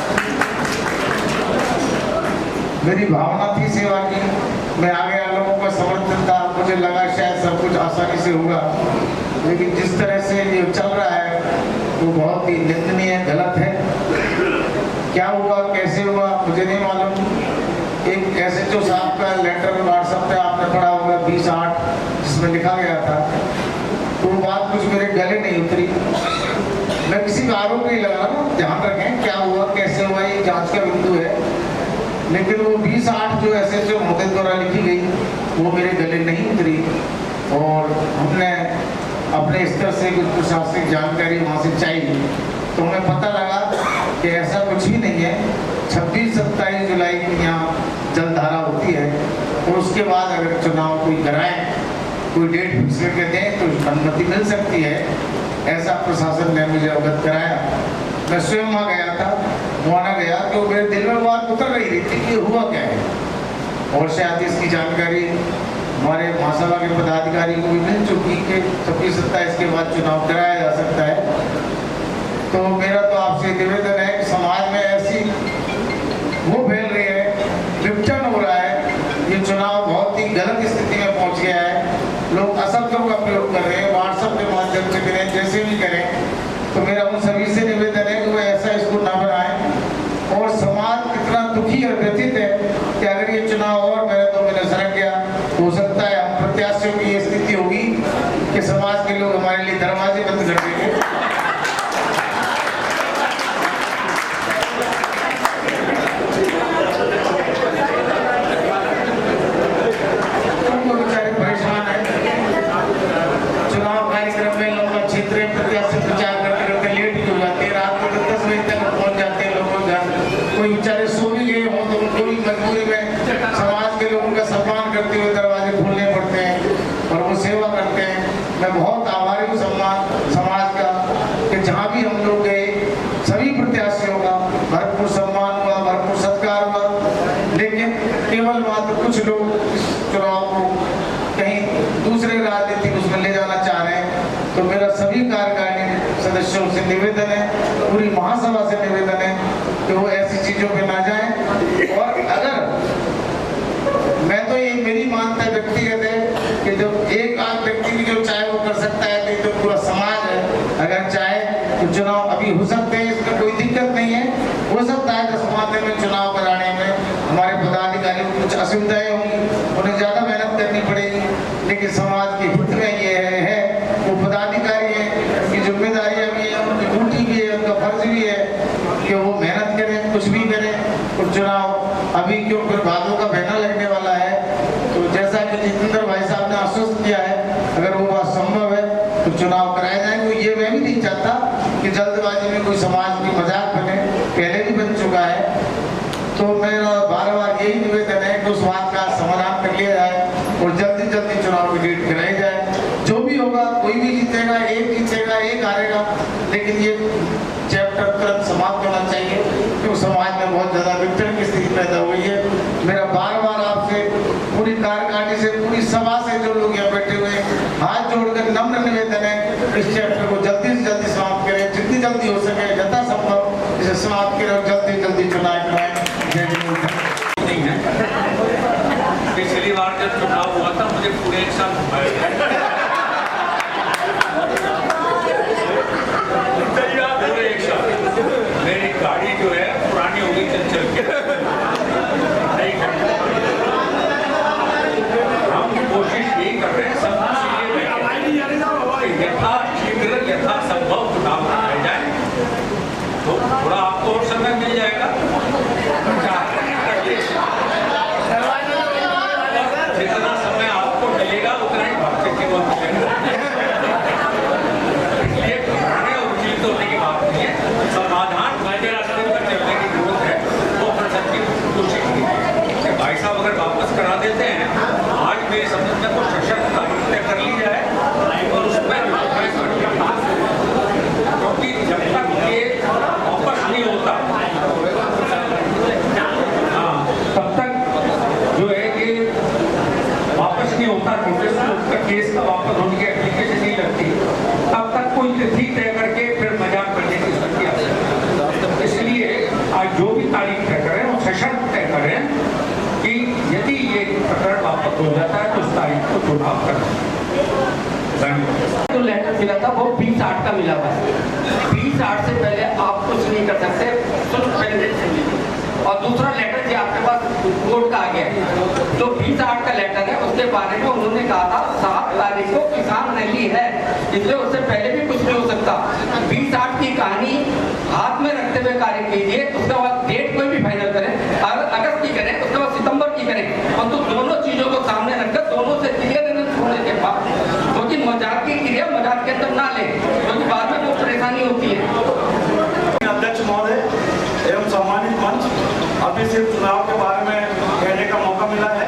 Speaker 11: मेरी भावना थी सेवा की, मैं आगे लोगों का समर्थन था, मुझे लगा शायद सब कुछ आसानी से होगा, लेकिन जिस तरह से ये चल रहा है वो बहुत ही निंदनीय, गलत है। क्या हुआ, कैसे हुआ मुझे नहीं मालूम। एक एसएचओ साहब का लेटर व्हाट्सएप पे आपने पढ़ा होगा 20/8 जिसमें लिखा गया था, तो वो बात कुछ मेरे गले नहीं उतरी। मैं किसी का आरोप नहीं लगा रहा हूँ, ध्यान रखें क्या हुआ कैसे हुआ ये जांच का बिंदु है, लेकिन वो 20/8 जो एसएचओ महोदय द्वारा लिखी गई वो मेरे गले नहीं उतरी। और हमने अपने स्तर से कुछ प्रशासनिक जानकारी वहाँ से चाहिए, तो हमें पता लगा कि ऐसा कुछ भी नहीं है। 26-27 जुलाई की यहाँ जलधारा होती है और उसके बाद अगर चुनाव कोई कराए, कोई डेट फिक्स करके दें तो अनुमति मिल सकती है, ऐसा प्रशासन ने मुझे अवगत कराया। मैं स्वयं वहाँ गया था, वहाँ गया तो मेरे दिल में बात उतर रही थी कि हुआ क्या है। और शायद इसकी जानकारी हमारे महासभा के पदाधिकारी को भी मिल चुकी कि 26-27 के बाद चुनाव कराया जा सकता है। तो मेरा तो आपसे निवेदन है कि समाज में ऐसी वो फैल रही है, विघटन हो रहा है, ये चुनाव बहुत ही गलत स्थिति में पहुंच गया है। लोग अशब्दों का प्रयोग कर रहे हैं, व्हाट्सएप के माध्यम से करें, जैसे भी करें। तो मेरा उन सभी से निवेदन है कि वो ऐसा इसको न बनाएं। और समाज इतना दुखी और व्यथित है कि अगर ये चुनाव और मेरे 2 महीने सरक गया, हो सकता है हम प्रत्याशियों की ये स्थिति होगी कि समाज के लोग हमारे लिए दरवाजे बंद कर देंगे। बेचारे परेशान है, चुनाव कार्यक्रम में लोग क्षेत्रीय प्रत्याशी प्रचार करते करते लेट भी हो जाते हैं, रात को 10 बजे तक पहुंच जाते हैं लोगों के घर। कोई बेचारे सो भी गए हों तो उनको भी मजबूरी में समाज के लोगों का सम्मान करते हुए दरवाजे खोलने पड़ते हैं और वो सेवा करते हैं। मैं बहुत आभारी हूँ समाज का कि जहाँ भी हम लोग गए सभी प्रत्याशियों का भरपूर सम्मान हुआ, भरपूर सत्कार हुआ। लेकिन केवल मात्र कुछ लोग इस चुनाव को कहीं दूसरे राजनीतिक उसमें ले जाना चाह रहे हैं। तो मेरा सभी कार्यकारिणी सदस्यों से निवेदन है, पूरी महासभा से निवेदन है कि वो ऐसी चीजों पे ना जाएं। और अगर मैं तो ये मेरी मानता है व्यक्तिगत है कि जब एक आध व्यक्ति भी जो चाहे वो कर सकता है, तो पूरा समाज है अगर चाहे तो चुनाव अभी हो सकते हैं, इसमें कोई दिक्कत नहीं है। हो सकता है 10 दिन में चुनाव कराने में हमारे पदाधिकारियों को कुछ असुविधाएं होंगी, उन्हें ज्यादा मेहनत करनी पड़ेगी, लेकिन समाज के हित में ये है वो पदाधिकारी है, उनकी जिम्मेदारियां भी है, उनकी ड्यूटी भी है, उनका फर्ज भी है कि वो मेहनत करें, कुछ भी करें। और चुनाव अभी क्यों फिर भादों का महीना लगने वाला है, तो जैसा कि जितेंद्र भाई साहब ने आश्वस्त किया है, अगर वो बात संभव है तो चुनाव कराए जाएंगे। ये मैं भी नहीं चाहता कि जल्दबाजी में कोई समाज की मजाक बने, पहले भी बन चुका है। तो मेरा बार-बार यही निवेदन है कि उस बात का समाधान कर लिया जाए और जल्दी जल्दी चुनाव की डेट कराई जाए। जो भी होगा, कोई भी जीतेगा, एक हारेगा, लेकिन ये चैप्टर तुरंत समाप्त होना चाहिए क्योंकि समाज में बहुत ज्यादा विघटन की स्थिति पैदा हुई है। मेरा बार-बार आपसे, पूरी कार्यकारिणी से, पूरी सभा से जो लोग यहाँ बैठे हुए हाथ जोड़कर नम्र निवेदन है, इस चैप्टर को जल्दी से जल्दी समाप्त करें, जितनी जल्दी हो सके यथासंभव इसे समाप्त करें, जल्दी जल्दी चुनाव कराएं।
Speaker 6: नहीं है, पिछली बार जब चुनाव हुआ था मुझे पूरे 1 साल घुमाया, पूरे 1 साल मेरी गाड़ी जो है पुरानी हो गई चल के नहीं करते। हम कोशिश यही कर रहे हैं सब यथाशीघ्र यथासंभव चुनाव कराए जाए, तो थोड़ा आपको और समय मिल जाएगा। जितना समय आपको मिलेगा उतना ही भक्ति की बात मिलेगा। इसलिए घबराने और विचलित होने की बात नहीं है, समाधान वाले रास्ते पर चलने की जरूरत है। वो कर सकती कोशिश की भाई साहब अगर वापस करा देते हैं, आज मेरे समझ में कुछ सशक्त तय कर ली जाए और उसमें क्योंकि जब तक ये वापस नहीं होता तब तक जो है कि वापस नहीं होता नोटिस, उसका केस का वापस होने की एप्लीकेशन नहीं लगती, तब तक कोई तिथि तय करके फिर मजाक करने की स्थिति आ सकती है। इसलिए आज जो भी तारीख तय करें वो सशक्त तय करें कि यदि ये प्रकरण वापस हो जाता है तो उस तारीख को चुनाव करना।
Speaker 3: जो लेटर मिला था वो 20/8 का मिला हुआ है। 20/8 से पहले आप कुछ नहीं कर सकते, सिर्फ कैंडिडेट से मिली और दूसरा लेटर जो आपके पास कोर्ट का आ गया है, जो 20/8 का लेटर है उसके बारे में उन्होंने कहा था 7 तारीख को किसान रैली है, इसलिए उससे पहले भी कुछ नहीं हो सकता। 20/8 की कहानी हाथ में रखते हुए कार्य कीजिए, उसके बाद डेट कोई भी फाइनल करें, अगर अगस्त की करें उसके बाद सितंबर की करें, और तो दोनों चीजों को सामने रखकर दोनों से क्लियरेंस होने के बाद, क्योंकि मजाक की क्रिया मजाक के अंदर ना ले, क्योंकि बाद में बहुत परेशानी होती है।
Speaker 13: अध्यक्ष महोदय एवं सम्मानित मंच, अभी सिर्फ चुनाव के बारे में कहने का मौका मिला है।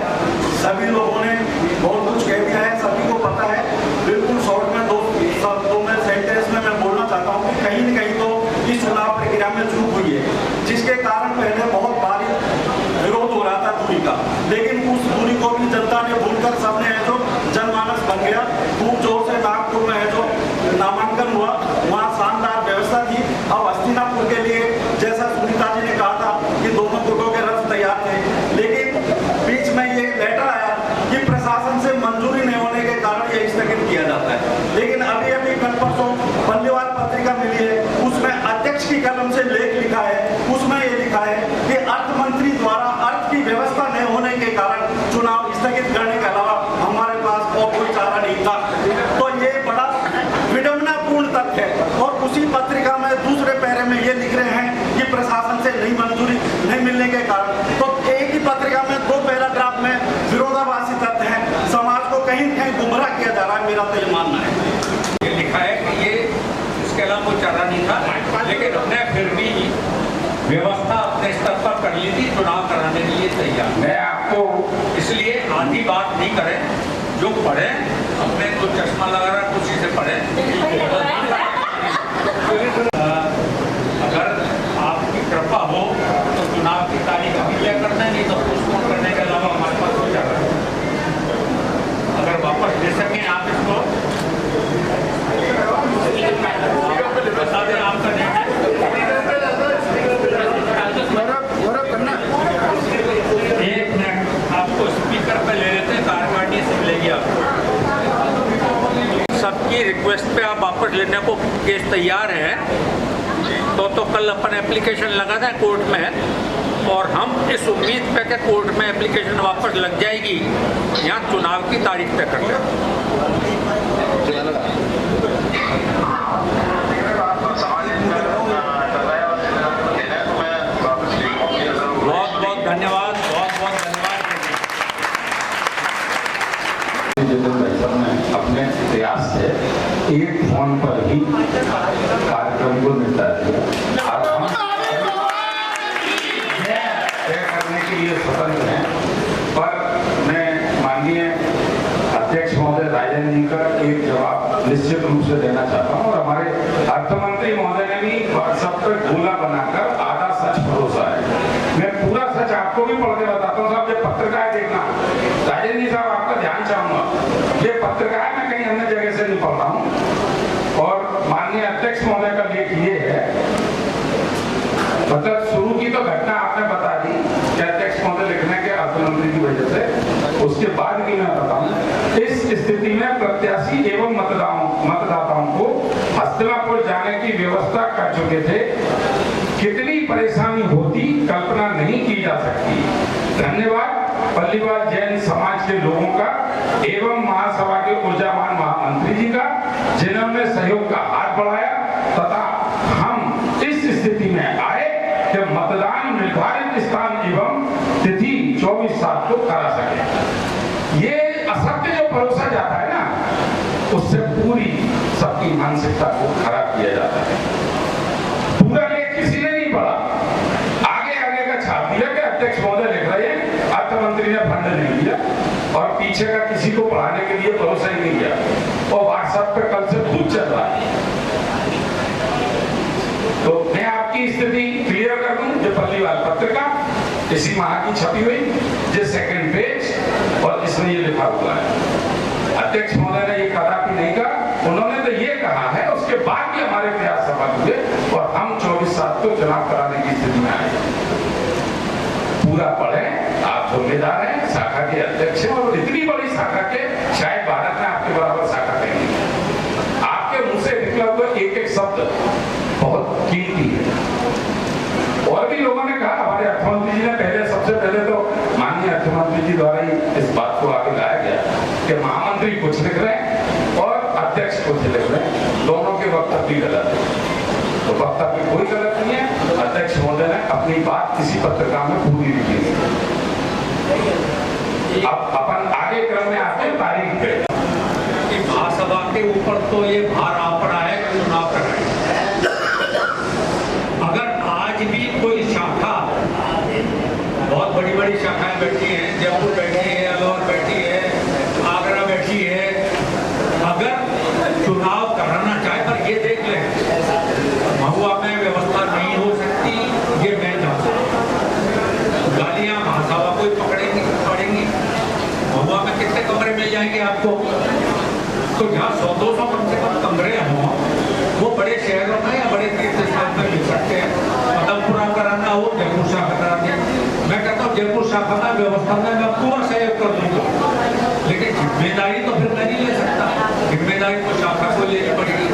Speaker 13: सभी लोगों ने बहुत कुछ कह दिया है, सभी को पता है। बिल्कुल शॉर्ट में दो सेंटेंस में मैं बोलना चाहता हूँ कि कहीं न कहीं तो इस चुनाव प्रक्रिया में चूक हुई है, जिसके कारण पहले बहुत भारी विरोध हो रहा था दूरी का, लेकिन उस दूरी को भी जनता ने भूलकर सबने है जो जनमानस बन गया। खूब जोर से नागपुर में है जो नामांकन हुआ, वहाँ शानदार व्यवस्था थी। अब हस्तिनापुर के लिए जैसा सुनीता जी ने कहा था कि दोनों गुटों के रथ तैयार थे, लेकिन बीच में ये लेटर आया कि प्रशासन से मंजूरी नहीं होने के कारण ये स्थगित किया जाता है। लेकिन अभी अभी कल परसों पल्लीवाल पत्रिका मिली है, उसमें अध्यक्ष की कलम से लेख लिखा है, उसमें ये लिखा है कि अर्थ मंत्री द्वारा अर्थ की व्यवस्था नहीं होने के कारण चुनाव स्थगित करने के अलावा हमारे पास और कोई चारा नहीं था। तो ये बड़ा विडंबनापूर्ण तथ्य है। और उसी पत्रिका में दूसरे पैरे में ये लिख रहे हैं कि प्रशासन से नहीं मंजूरी नहीं मिलने के कारण। तो एक ही पत्रिका में 2 पैराग्राफ में विरोधाभासी तथ्य है। समाज को कहीं कहीं गुमराह किया जा रहा है, मेरा तो ये मानना है।
Speaker 6: ये लिखा है कि ये इसके अलावा कोई चारा नहीं था, लेकिन हमने फिर भी व्यवस्था अपने स्तर पर कर ली थी, चुनाव कराने के लिए तैयार।
Speaker 4: मैं आपको
Speaker 6: इसलिए आधी बात नहीं करें, जो पढ़े अपने तो चश्मा लगा रहा है उसी से पढ़े। अगर आपकी कृपा हो तो चुनाव की तारीख अभी तय करना है, नहीं तो पोस्टपोन करने के अलावा हमारे पास हो जा रहा है। अगर वापस ले सकें आप इसको बता दें आपका एक मिनट आपको स्पीकर पे ले लेते हैं, कार्यकारिणी से मिलेगी आपको। सबकी रिक्वेस्ट पे आप वापस लेने को केस तैयार है, तो कल अपन एप्लीकेशन लगा था कोर्ट में, और हम इस उम्मीद पे कि कोर्ट में एप्लीकेशन वापस लग जाएगी, यहाँ चुनाव की तारीख तय कर धन्यवाद, बहुत धन्यवाद।
Speaker 4: जितेंद्र भाई साहब ने अपने प्रयास से एक फोन पर ही कार्यक्रम को निपटा दिया। अब हम तय करने के लिए स्वतंत्र हैं, पर मैं माननीय अध्यक्ष महोदय राजन जी का एक जवाब निश्चित रूप से देना चाहता हूँ। और हमारे अर्थमंत्री महोदय ने भी व्हाट्सएप पर गोला बनाकर आधा सच भरोसा है। मैं पूरा सच आपको भी पढ़ के बताता हूँ। साहब, ये पत्रिका है, देखना। राजन जी साहब, आपका ध्यान चाहूंगा, ये पत्रिका है, मैं कहीं अन्य जगह से नहीं पढ़ रहा हूँ। और माननीय अध्यक्ष महोदय का लेख ये है, मतलब शुरू की तो घटना आपने बता दी कि अध्यक्ष महोदय लिखने के अर्थमंत्री की वजह से, उसके बाद की मैं बताऊं। इस स्थिति में प्रत्याशी एवं मतदाताओं को हस्तिनापुर जाने की व्यवस्था कर चुके थे। कितनी परेशानी होती कल्पना नहीं की जा सकती। धन्यवाद पल्लीवाल जैन समाज के लोगों का एवं महासभा के ऊर्जावान महामंत्री जी का, जिन्होंने सहयोग का हाथ बढ़ाया तथा हम इस स्थिति में आए कि मतदान निर्धारित स्थान एवं तिथि 24/7 को करा सके। ये असत्य जो भरोसा जाता है ना, उससे पूरी सबकी मानसिकता को खराब किया जाता है। पूरा लेख किसी ने नहीं पढ़ा, आगे का छाप दिया कि अध्यक्ष महोदय लिख रहे हैं, अर्थमंत्री ने फंड नहीं दिया, और पीछे का किसी को पढ़ाने के लिए भरोसा ही नहीं किया। और व्हाट्सएप पे कल से भूत चल रहा है। तो मैं आपकी स्थिति क्लियर कर दूं। जो पल्लीवाल पत्रिका इसी माह की छपी हुई, जो 2nd पेज, और इसमें ये लिखा हुआ है। अध्यक्ष महोदय ने ये कदापि नहीं कहा, उन्होंने तो ये कहा है। उसके बाद भी हमारे प्रयास सफल हुए और हम 24/7 को चुनाव कराने की स्थिति में आए। पूरा पढ़े, आप जिम्मेदार हैं, शाखा के अध्यक्ष हैं, और इतनी बड़ी शाखा के शायद भारत में आपके बराबर शाखा कहेंगे। आपके मुंह से निकला हुआ एक शब्द बहुत कीमती है। और भी लोगों ने कहा, हमारे अर्थमंत्री दिलाया गया कि महामंत्री कुछ लिख रहे हैं और अध्यक्ष कुछ लिख रहे हैं, दोनों के वक्तव्य गलत है। तो वक्तव्य कोई गलत नहीं है, अध्यक्ष महोदय ने अपनी बात किसी पत्रिका में पूरी लिखी है। अब अपन आगे क्रम में आते हैं तारीख पे।
Speaker 6: महासभा के ऊपर तो ये भार आ पड़ा है कि चुनाव कराए। अगर आज भी कोई शाखा, बहुत बड़ी बड़ी शाखाएं बैठी हैं, जयपुर बैठी है, अलवर बैठी है, आगरा बैठी है, अगर चुनाव कराना चाहे, पर ये देख लें महुआ में व्यवस्था नहीं हो सकती, ये मैं जानता हूँ। गालियां महासभा को पड़ेंगी। महुआ में कितने कमरे मिल जाएंगे आपको? तो जहाँ 100-200 कम से कम कमरे हों, वो बड़े शहरों में या बड़े तीर्थ स्थान में मिल सकते हैं। पदमपुरा कराना हो, जयपुर शाखा करानी, मैं कहता हूँ जयपुर शाखा में व्यवस्था में मैं पूरा सहयोग कर दूंगा, लेकिन जिम्मेदारी तो फिर मैं नहीं ले सकता, जिम्मेदारी तो शाखा को लेनी पड़ेगी।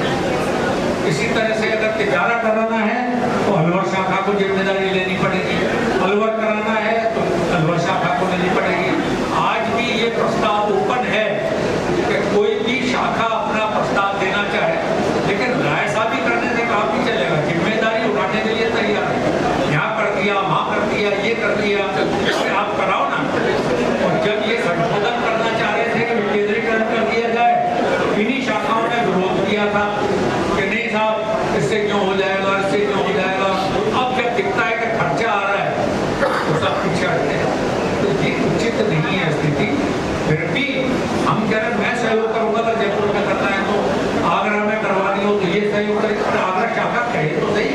Speaker 6: इसी तरह से अगर तिजारा कराना है तो अलवर शाखा को जिम्मेदारी लेनी पड़ेगी, अलवर कराना है तो अलवर शाखा को लेनी पड़ेगी। आज भी ये प्रस्ताव ओपन है कि कोई भी शाखा अपना प्रस्ताव देना चाहे, लेकिन रायसाबी करने से काम नहीं चलेगा, जिम्मेदारी उठाने के लिए तैयार है। यहाँ कर दिया, वहाँ कर दिया, ये कर दिया, आप कराओ ना। और जब ये संशोधन करना चाह रहे थे कि केंद्रीकरण कर दिया जाए, इन्हीं शाखाओं ने विरोध किया था कि नहीं साहब इससे क्यों हो जाएगा, इससे क्यों हो जाएगा। अब जब दिखता है कि खर्चा आ रहा है तो सब पीछे हटते हैं। तो ये उचित नहीं है स्थिति। फिर भी हम कह रहे हैं मैं सहयोग करूंगा, अगर जयपुर में करना है तो, आगरा में करवानी हो तो ये सहयोग करें। आगरा शाखा कहे तो सही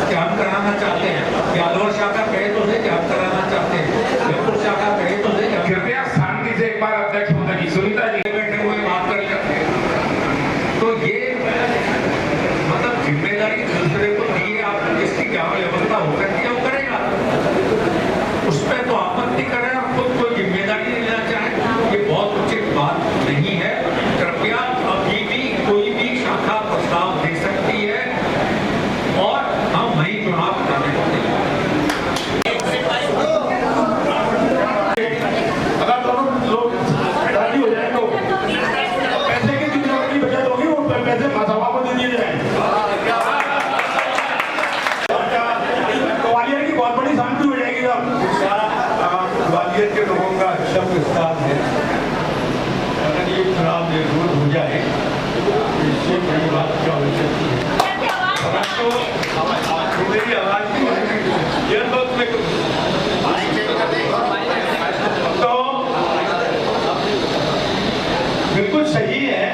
Speaker 6: कि हम कराना चाहते हैं, या अलवर शाखा कहे तो सही कि हम कराना चाहते हैं, जयपुर शाखा कहे तो सही।
Speaker 4: कृपया शांति से एक बार अध्यक्ष महोदय की सुनीता जी
Speaker 6: बैठे हुए बात कर सकते हैं। तो ये मतलब जिम्मेदारी दूसरे को दी है, आपको जिसकी क्या व्यवस्था हो सकती है वो करेगा, उस पर तो आपत्ति करें और खुद कोई जिम्मेदारी नहीं लेना चाहे, ये बहुत उचित बात नहीं है। कृपया अभी भी कोई भी शाखा प्रस्ताव दे सकती है और हम वही चुनाव कराने को
Speaker 12: अगर दोनों लोग राजी हो जाए तो पैसे की जितनी बचत होगी वो पैसे महासभा को दे दिए जाएंगे। ग्वालियर की बहुत बड़ी शांति हो जाएगी। ग्वालियर के लोगों का शब्द विस्तार है, अगर ये चुनाव निर्विरोध हो जाए इससे बड़ी बात क्या हो सकती है। तो मेरी आवाज तो बिल्कुल सही है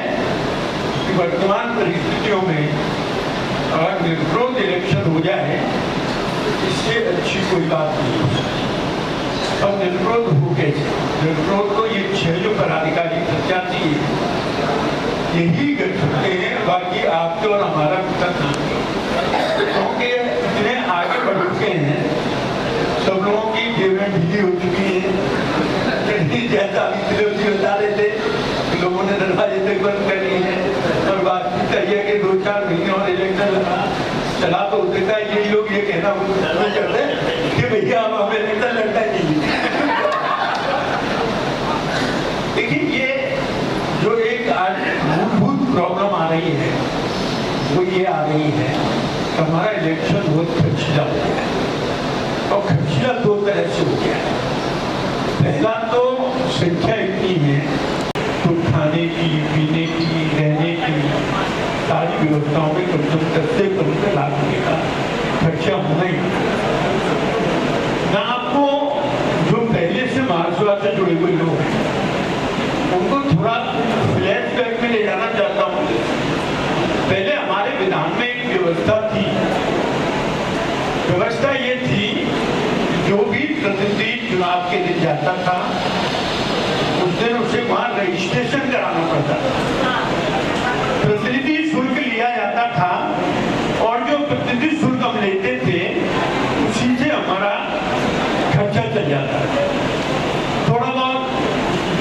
Speaker 12: कि वर्तमान परिस्थितियों में अगर निर्विरोध इलेक्शन हो जाए इससे अच्छी कोई बात नहीं। अब निर्विरोध हो कैसे? निर्विरोध तो ये 6 जो पदाधिकारी प्रत्याशी यही कर सकते हैं, बाकी आपके और हमारा विकल्प नहीं, क्योंकि इतने आगे बढ़ चुके हैं, सब लोगों की जेबें ढीली हो चुकी है, जैसा बता रहे थे लोगों ने दरवाजे तक बंद कर लिए हैं और बात चाहिए कि 2-4 महीने और इलेक्शन चला तो देता है। यही लोग ये कहना चाहते हैं कि भैया अब हमें इलेक्शन लड़ना चाहिए। देखिए ये जो एक आज मूलभूत प्रॉब्लम आ रही है वो ये आ रही है कि हमारा इलेक्शन बहुत खर्चीला हो गया है और खर्चीला 2 तरह से हो गया है। पहला तो संख्या इतनी है तो खाने की, पीने की, रहने की सारी व्यवस्थाओं में कम से कम 10 से 15 लाख रुपये का खर्चा होना ही। मैं आपको जो पहले से महासभा से जुड़े हुए लोग हैं उनको थोड़ा फ्लैशबैक में ले जाना चाहता हूँ। पहले हमारे विधान में एक व्यवस्था थी। व्यवस्था ये थी जो भी प्रतिनिधि चुनाव के दिन जाता था उस दिन उसे वहां रजिस्ट्रेशन कराना पड़ता था। प्रतिनिधि शुल्क लिया जाता था और जो प्रतिनिधि शुल्क हम लेते थे उसी से हमारा खर्चा चल जाता था। थोड़ा बहुत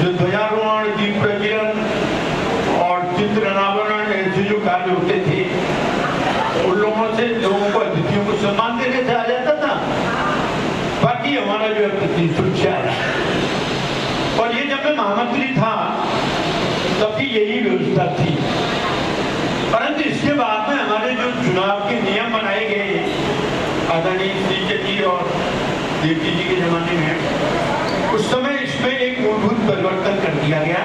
Speaker 12: जो ध्वजारोहण, दीप प्रज्वलन और चित्र अनावरण ऐसे जो कार्य होते थे उन लोगों से लोगों को, अतिथियों को सम्मान देने से आ जाता था। बाकी हमारा जो है प्रतिनिधि शुल्क से आ रहा है। और ये जब मैं महामंत्री था तब भी यही व्यवस्था थी, परंतु इसके बाद में हमारे जो चुनाव के नियम बनाए गए आदरणीय श्री जी और देवती जी के जमाने में, उस समय इसमें एक मूलभूत परिवर्तन कर दिया गया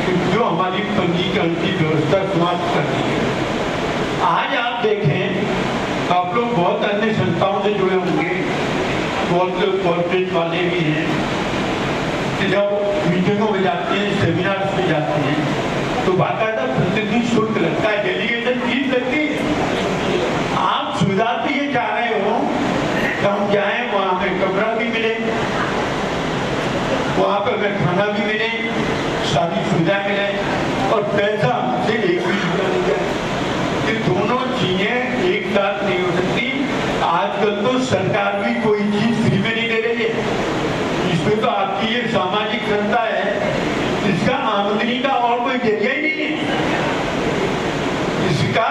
Speaker 12: कि जो हमारी पंजीकरण की व्यवस्था समाप्त कर दी गई। आज आप देखें, आप लोग बहुत अन्य संस्थाओं से जुड़े होंगे, बहुत लोग कॉर्पोरेट वाले भी हैं कि जब मीटिंगों में जाते हैं, सेमिनार्स में जाते हैं तो बाकायदा प्रतिनिधि शुल्क लगता है, डेलीगेशन फीस लगती है। आप सुविधा तो ये चाह रहे हो कि हम जाएं, वहाँ हमें कमरा भी मिले, वहाँ पर हमें खाना भी मिले, सारी सुविधा मिले और पैसा हमसे एक भी जुड़ा नहीं जाए। ये दोनों चीजें एक साथ नहीं हो सकती। आजकल तो सरकार भी कोई चीज फ्री में नहीं दे रही है। इसमें तो आपकी ये सामाजिक संस्था है, इसका आमदनी का और कोई जरिया ही नहीं है। इसका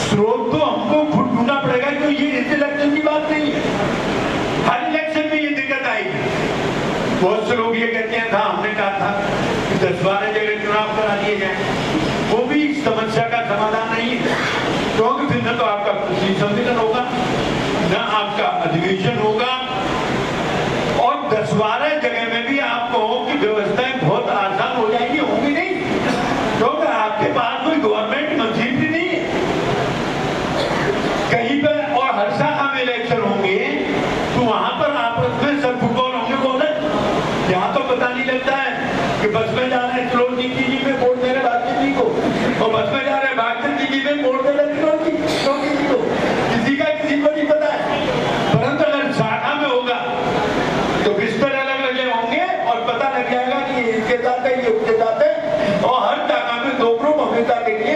Speaker 12: स्रोत तो हमको खुद ढूंढना पड़ेगा, क्योंकि ये इस इलेक्शन की बात नहीं है। हर इलेक्शन में ये दिक्कत आएगी। बहुत से लोग ये कहते हैं था, हमने कहा था कि 10-12 जगह चुनाव करा दिए जाए, वो भी इस समस्या का समाधान नहीं है, क्योंकि फिर न तो आपका कृषि सम्मेलन होगा, न आपका अधिवेशन होगा, और 10-12 जगह में भी आप कहो कि व्यवस्थाएं बहुत आसान हो जाएगी, होंगी नहीं, क्योंकि आपके पास कोई गवर्नमेंट मशीनरी नहीं है कहीं पर। और हर शाखा में इलेक्शन होंगे तो वहां पर आपस में सब फुटबॉल होंगे, बोले यहाँ तो पता नहीं लगता है कि बस में जा रहे हैं किलोर जी में वोट दे रहे भारतीय जी को, और बस में जा रहे हैं भारतीय जी में वोट दे रहे किलोर जी को, किसी का किसी को नहीं पता है। परंतु अगर शाखा में होगा तो बिस्तर अलग अलग होंगे और पता लग जाएगा कि ये इसके साथ है, ये उसके साथ है, और हर शाखा में 2 ग्रुप हमेशा के लिए।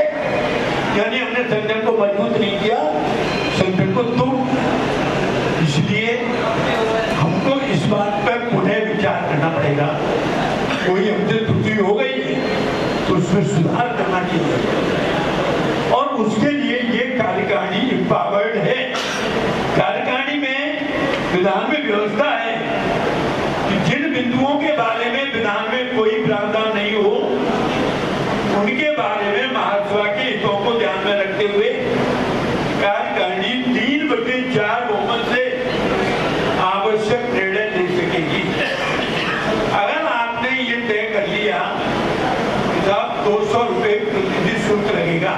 Speaker 12: यानी हमने संगठन को मजबूत नहीं किया, संगठन को तोड़। इसलिए हमको इस बात पर पुनः विचार करना पड़ेगा। कोई हमसे त्रुटि हो गई है तो उसमें सुधार करना चाहिए, और उसके लिए ये कार्यकारिणी एम्पावर्ड है। कार्यकारिणी में विधान में व्यवस्था है कि जिन बिंदुओं के बारे में विधान में कोई प्रावधान नहीं हो, उनके बारे में महासभा के हितों को ध्यान में रखते हुए कार्यकारिणी 3/4 बहुमत से आवश्यक निर्णय ले सकेगी। अगर आपने ये तय कर लिया कि साहब 200 रुपये प्रतिनिधि शुल्क लगेगा,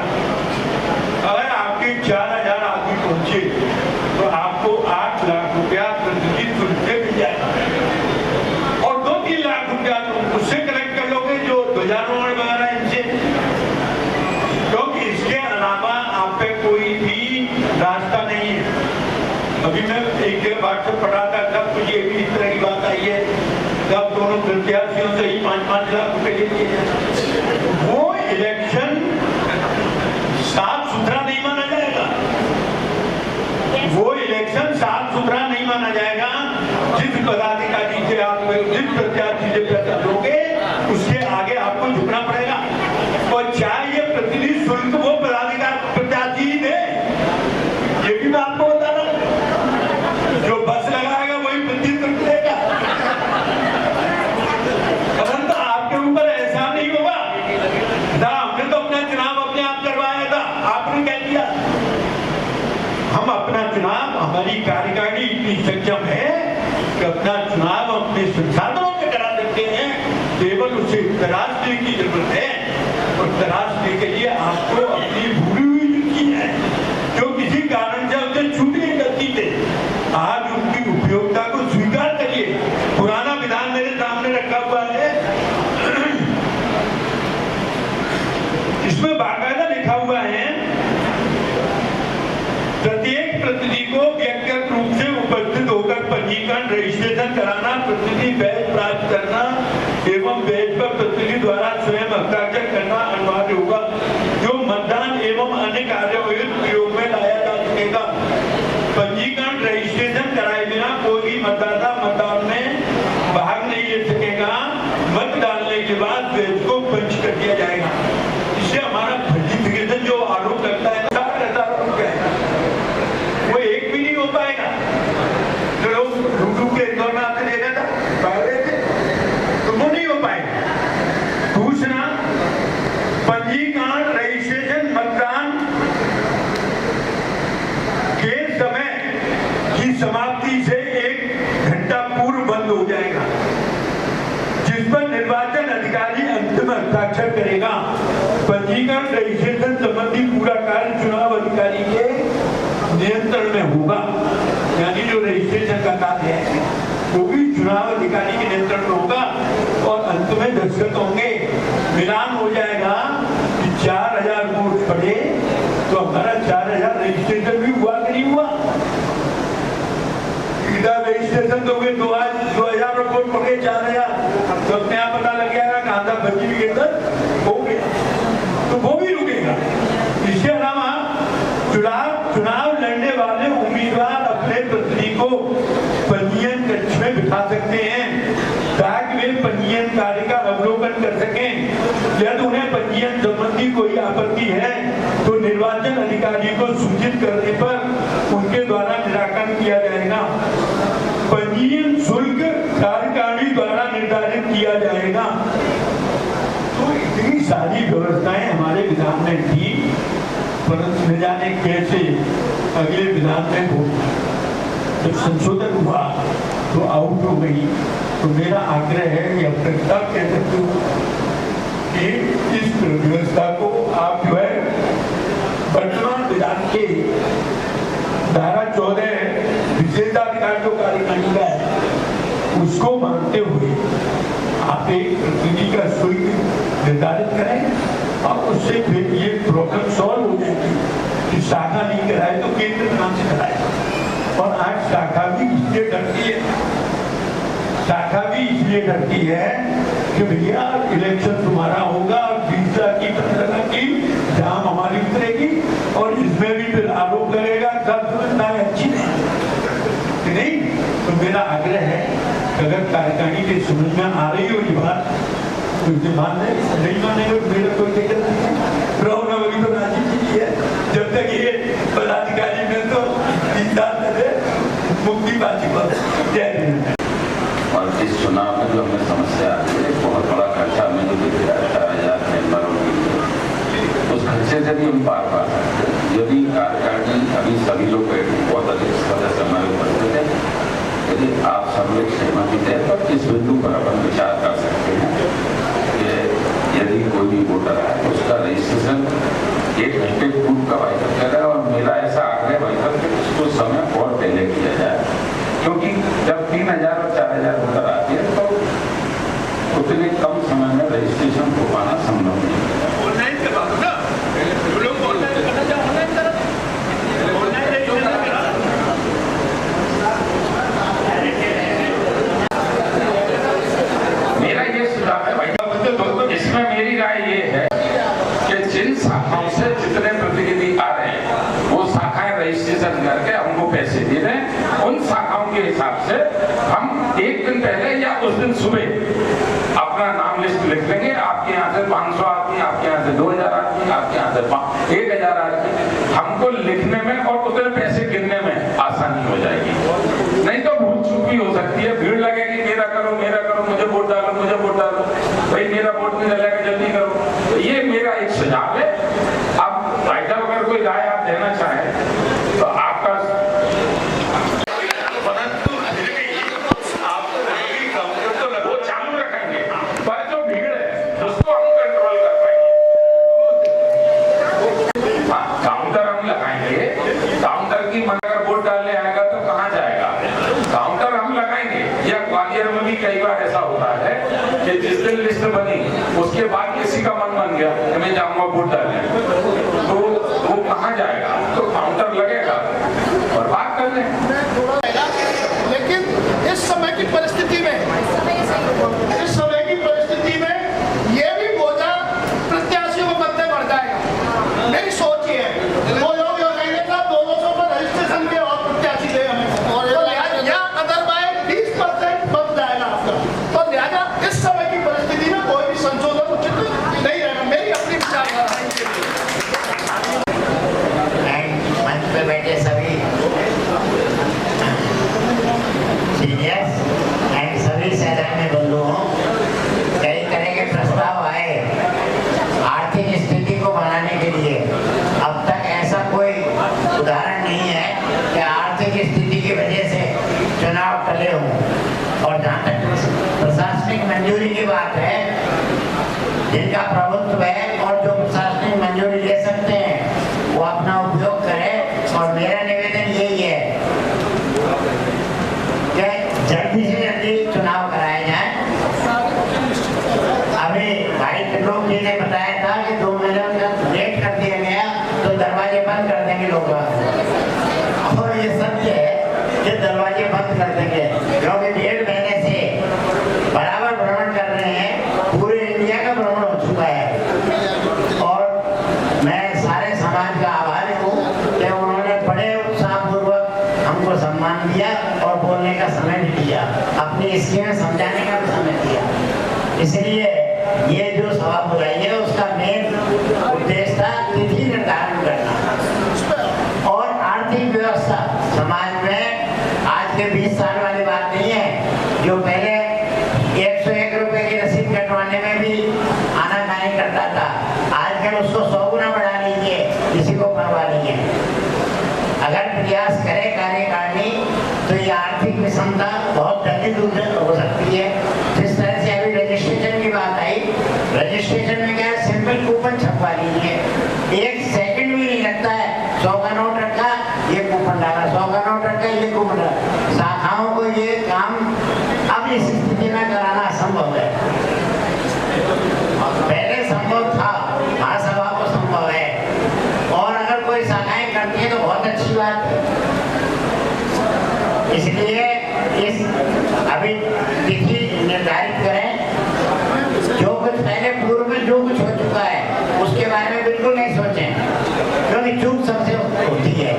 Speaker 12: अगर आपके 4000 आदमी पहुंचे तो आपको 8 लाख रुपया प्रतिनिधि शुल्क से मिल जाएगा, और 2-3 लाख रुपया तो उससे कलेक्ट कर लोगे जो ध्वजारोहण वगैरह इनसे, क्योंकि इसके अलावा आप पे कोई भी रास्ता नहीं है। अभी मैं एक जगह व्हाट्सएप पढ़ा था, तब मुझे भी इस तरह की बात आई है, तब दोनों प्रत्याशियों से ही 5-5 लाख रुपए ले लिए। वो इलेक्शन साफ सुथरा नहीं माना जाएगा, वो इलेक्शन साफ सुथरा नहीं माना जाएगा। जिस पदाधिकारी से आप, जिस प्रत्याशी से पैसा लोगे, उसके आगे आपको झुकना पड़ेगा, और चाहे ये प्रतिनिधि शुल्क वो पदाधिकारी प्रत्याशी दे। ये भी मैं आपको बता रहा हूं, जो बस लगाएगा वही प्रतिनिधि शुल्क देगा। परंतु आपके ऊपर ऐसा नहीं होगा। हमने तो अपना चुनाव अपने आप करवाया था, आपने क्या किया? हम अपना चुनाव, हमारी कार्यकारिणी इतनी सक्षम है कि अपना चुनाव अपने संसाधनों से करा सकते हैं, केवल उसे तराशने की जरूरत है, और तराशने के लिए आपको अपनी भूली हुई जो चीज है, जो किसी कारण से उसे छूट गई गलती से, आज उनकी उपयोगिता को स्वीकार करिए। पुराना विधान मेरे सामने रखा हुआ है, इसमें बाकायदा लिखा हुआ है, प्रत्येक प्रतिनिधि को व्यक्तिगत रूप से उपस्थित होकर पंजीकरण, रजिस्ट्रेशन कराना, प्रतिनिधि बैच प्राप्त करना एवं बैच पर प्रतिनिधि द्वारा स्वयं हस्ताक्षर करना अनिवार्य होगा, जो मतदान एवं अन्य कार्यों में प्रयोग में लाया जा सकेगा। पंजीकरण, रजिस्ट्रेशन कराए बिना कोई भी मतदाता मतदान में भाग नहीं ले सकेगा। मत डालने के बाद बैच को पंच कर दिया जाएगा। इससे हमारा फर्जिफिकेशन जो आरोप लगता है, वो एक भी नहीं हो पाएगा। जो लोग रूटू के इंदौर में आते देना था, तो वो नहीं हो पाएगा। में हस्ताक्षर करेगा। पंजीकरण रजिस्ट्रेशन संबंधी पूरा कार्य चुनाव अधिकारी के नियंत्रण में होगा, यानी जो रजिस्ट्रेशन का कार्य है वो भी चुनाव अधिकारी के नियंत्रण में होगा और अंत में दस्तखत होंगे। मिलान हो जाएगा कि 4000 वोट पड़े तो हमारा 4000 रजिस्ट्रेशन भी हुआ कि नहीं हुआ। इधर रजिस्ट्रेशन तो हुए 2000 वोट पड़े 4000, तो अपने आप पता लग जाएगा कहाँ था बची हुई के अंदर हो गया, तो वो भी रुकेगा। इसके अलावा चुनाव लड़ने वाले उम्मीदवार अपने प्रतिनिधि को पंजीयन कक्ष में बिठा सकते हैं ताकि वे पंजीयन कार्य का अवलोकन कर सकें। यदि उन्हें पंजीयन संबंधी कोई आपत्ति है तो निर्वाचन अधिकारी को सूचित करने पर उनके द्वारा निराकरण किया जाएगा। पंजीयन शुल्क कार्यकारिणी द्वारा निर्धारित किया जाएगा। तो इतनी सारी व्यवस्थाएं हमारे विधान में थी, परंतु न जाने कैसे अगले विधान में हो जब संशोधन हुआ तो आउट हो गई। तो मेरा आग्रह है कि अब तक तक कह सकते हो कि इस व्यवस्था को आप जो है वर्तमान विधान के धारा 14 विशेषाधिकार जो कार्यकारिणी का है उसको मानते हुए आप एक प्रतिनिधि का शुल्क निर्धारित करें और उससे फिर ये प्रॉब्लम सॉल्व हो जाएगी कि शाखा नहीं कराए तो केंद्र कहाँ से कराए। और आज शाखा भी इसलिए डरती है कि भैया इलेक्शन तुम्हारा होगा और 20 लाख की 15 लाख की जाम हमारी उतरेगी और इसमें भी फिर आरोप लगेगा सब समझदारी अच्छी नहीं। तो मेरा आग्रह है कि अगर कार्यकारिणी के समझ में आ रही हो ये बात तो इसे मान नहीं मानेंगे मेरा कोई दिक्कत नहीं है। राहुल तो राजी की है जब तक ये पदाधिकारी में तो 3 साल मुक्ति बाजी पर जय।
Speaker 4: और इस चुनाव में जो हमें समस्या आती है बहुत बड़ा खर्चा हमें जो दिख रहा है 4000 मेंबरों के लिए, उस खर्चे से भी हम पार पा सकते हैं यदि कार्यकारिणी अभी सभी लोग बहुत अधिक सदस्य हमारे उपस्थित है। यदि आप सब लोग सहमति दें तो इस बिंदु पर अपन विचार कर सकते हैं कि यदि कोई भी वोटर है तो उसका रजिस्ट्रेशन 1 घंटे पूर्व का वाइकअप करें। और मेरा ऐसा आग्रह वाइकअप कि उसको समय और पहले किया जाए, क्योंकि जब 3000 और 4000 वोटर आती है तो उतने कम समय में रजिस्ट्रेशन हो पाना संभव नहीं है।
Speaker 2: ऑनलाइन करवा दो ना, जो लोग ऑनलाइन करना चाहे ऑनलाइन करो,
Speaker 4: मेरा ये सुझाव है भाई। तो इसमें मेरी राय ये है कि जिन शाखाओं से जितने प्रतिनिधि आ रहे हैं वो शाखाएं रजिस्ट्रेशन करके हमको पैसे दे रहे हैं, उन शाखाओं के हिसाब से हम एक दिन पहले या उस दिन सुबह अपना नाम लिस्ट लिख लेंगे। आपके यहाँ से 500 आदमी, आपके यहाँ से 2000 आदमी, आपके यहाँ से 1000 आदमी, हमको लिखने में और उतने पैसे गिनने में आसानी हो जाएगी। नहीं तो भूल चूक भी हो सकती है, भीड़ लगेगी मेरा करो मुझे वोट डालो भाई मेरा वोट नहीं डलेगा जल्दी करो। तो ये मेरा एक सुझाव है। अब भाईटा अगर कोई राय आप देना चाहें तो आपका वो चालू रखेंगे, पर जो भीड़ है उसको हम कंट्रोल कर पाएंगे। काउंटर हम लगाएंगे, काउंटर की अगर वोट डालने आएगा तो कहाँ जाएगा? काउंटर हम लगाएंगे। या ग्वालियर में भी कई बार ऐसा होता है कि जिस दिन लिस्ट बनी उसके बाद किसी का मन बन गया कि मैं जाऊंगा वोट डालने, तो वो कहाँ जाएगा? तो काउंटर लगेगा और बात कर लें।
Speaker 2: लेकिन इस समय की परिस्थिति में ये भी बोझा प्रत्याशियों को कंधे बढ़ जाएगा। मेरी सोच ये है वो लोग जो कहेंगे साहब 200 पर रजिस्ट्रेशन के और प्रत्याशी दे हमें, और या अदरवाइज 20% बन जाएगा आपका। तो लिहाजा इस समय की परिस्थिति में कोई भी संशोधन उचित नहीं रहेगा। मेरी अपनी विचारधारा है।
Speaker 8: मंच पे बैठे सभी सीनियर्स एंड सभी सैलानी बंधुओं, कई तरह के प्रस्ताव आए आर्थिक स्थिति को बढ़ाने के लिए। अब तक ऐसा कोई उदाहरण नहीं है कि आर्थिक स्थिति की वजह से चुनाव टले हों। और जहाँ तक प्रशासनिक मंजूरी की बात है जिनका प्रभुत्व है और जो प्रशासनिक मंजूरी ले सकते हैं वो अपना उपयोग करें। और मेरा निवेदन यही है कि जल्दी से जल्दी चुनाव कराए जाए। अभी भाई त्रिलोक जी ने बताया था कि 2 महीने का लेट कर दिया गया तो दरवाजे बंद कर देंगे लोग, और ये सत्य है कि दरवाजे बंद कर देंगे, क्योंकि 1.5 महीने से बराबर भ्रमण कर रहे हैं, पूरे इंडिया का भ्रमण हो चुका है। और मैं सारे समाज का आभारी हूँ कि उन्होंने बड़े उत्साहपूर्वक हमको सम्मान दिया और बोलने का समय भी दिया, अपनी स्कीमें समझाने का भी समय दिया। इसलिए ये जो सभा बुलाई है उसका मेन उद्देश्य था तिथि निर्धारण करना और आर्थिक व्यवस्था समाज में आज के 20 साल वाली बात नहीं है। जो पहले 101 रुपए की रसीद कटवाने में भी आनाकानी करता था, आजकल उसको 100 गुना बढ़ा लीजिए, किसी को परवाह नहीं है। अगर प्रयास करे कार्यकारिणी तो ये आर्थिक विषमता बहुत जल्दी दूर हो सकती है। जिस तरह से अभी रजिस्ट्रेशन की बात आई, रजिस्ट्रेशन में क्या है, सिंपल कूपन छपवा लीजिए, 1 सेकंड भी नहीं लगता है। 100 का नोट रखा, ये कूपन डाला, 100 का नोट रखा, ये कूपन डाला। शाखाओं को ये काम अब इस स्थिति में कराना असंभव है। पहले संभव था, महासभा को संभव है, और अगर कोई शाखाएं करती है तो बहुत अच्छी बात है। इसलिए इस अभी तिथि निर्धारित करें। जो कुछ पहले पूर्व में जो कुछ हो चुका है उसके बारे में बिल्कुल नहीं सोचें, क्योंकि चूक सबसे होती है।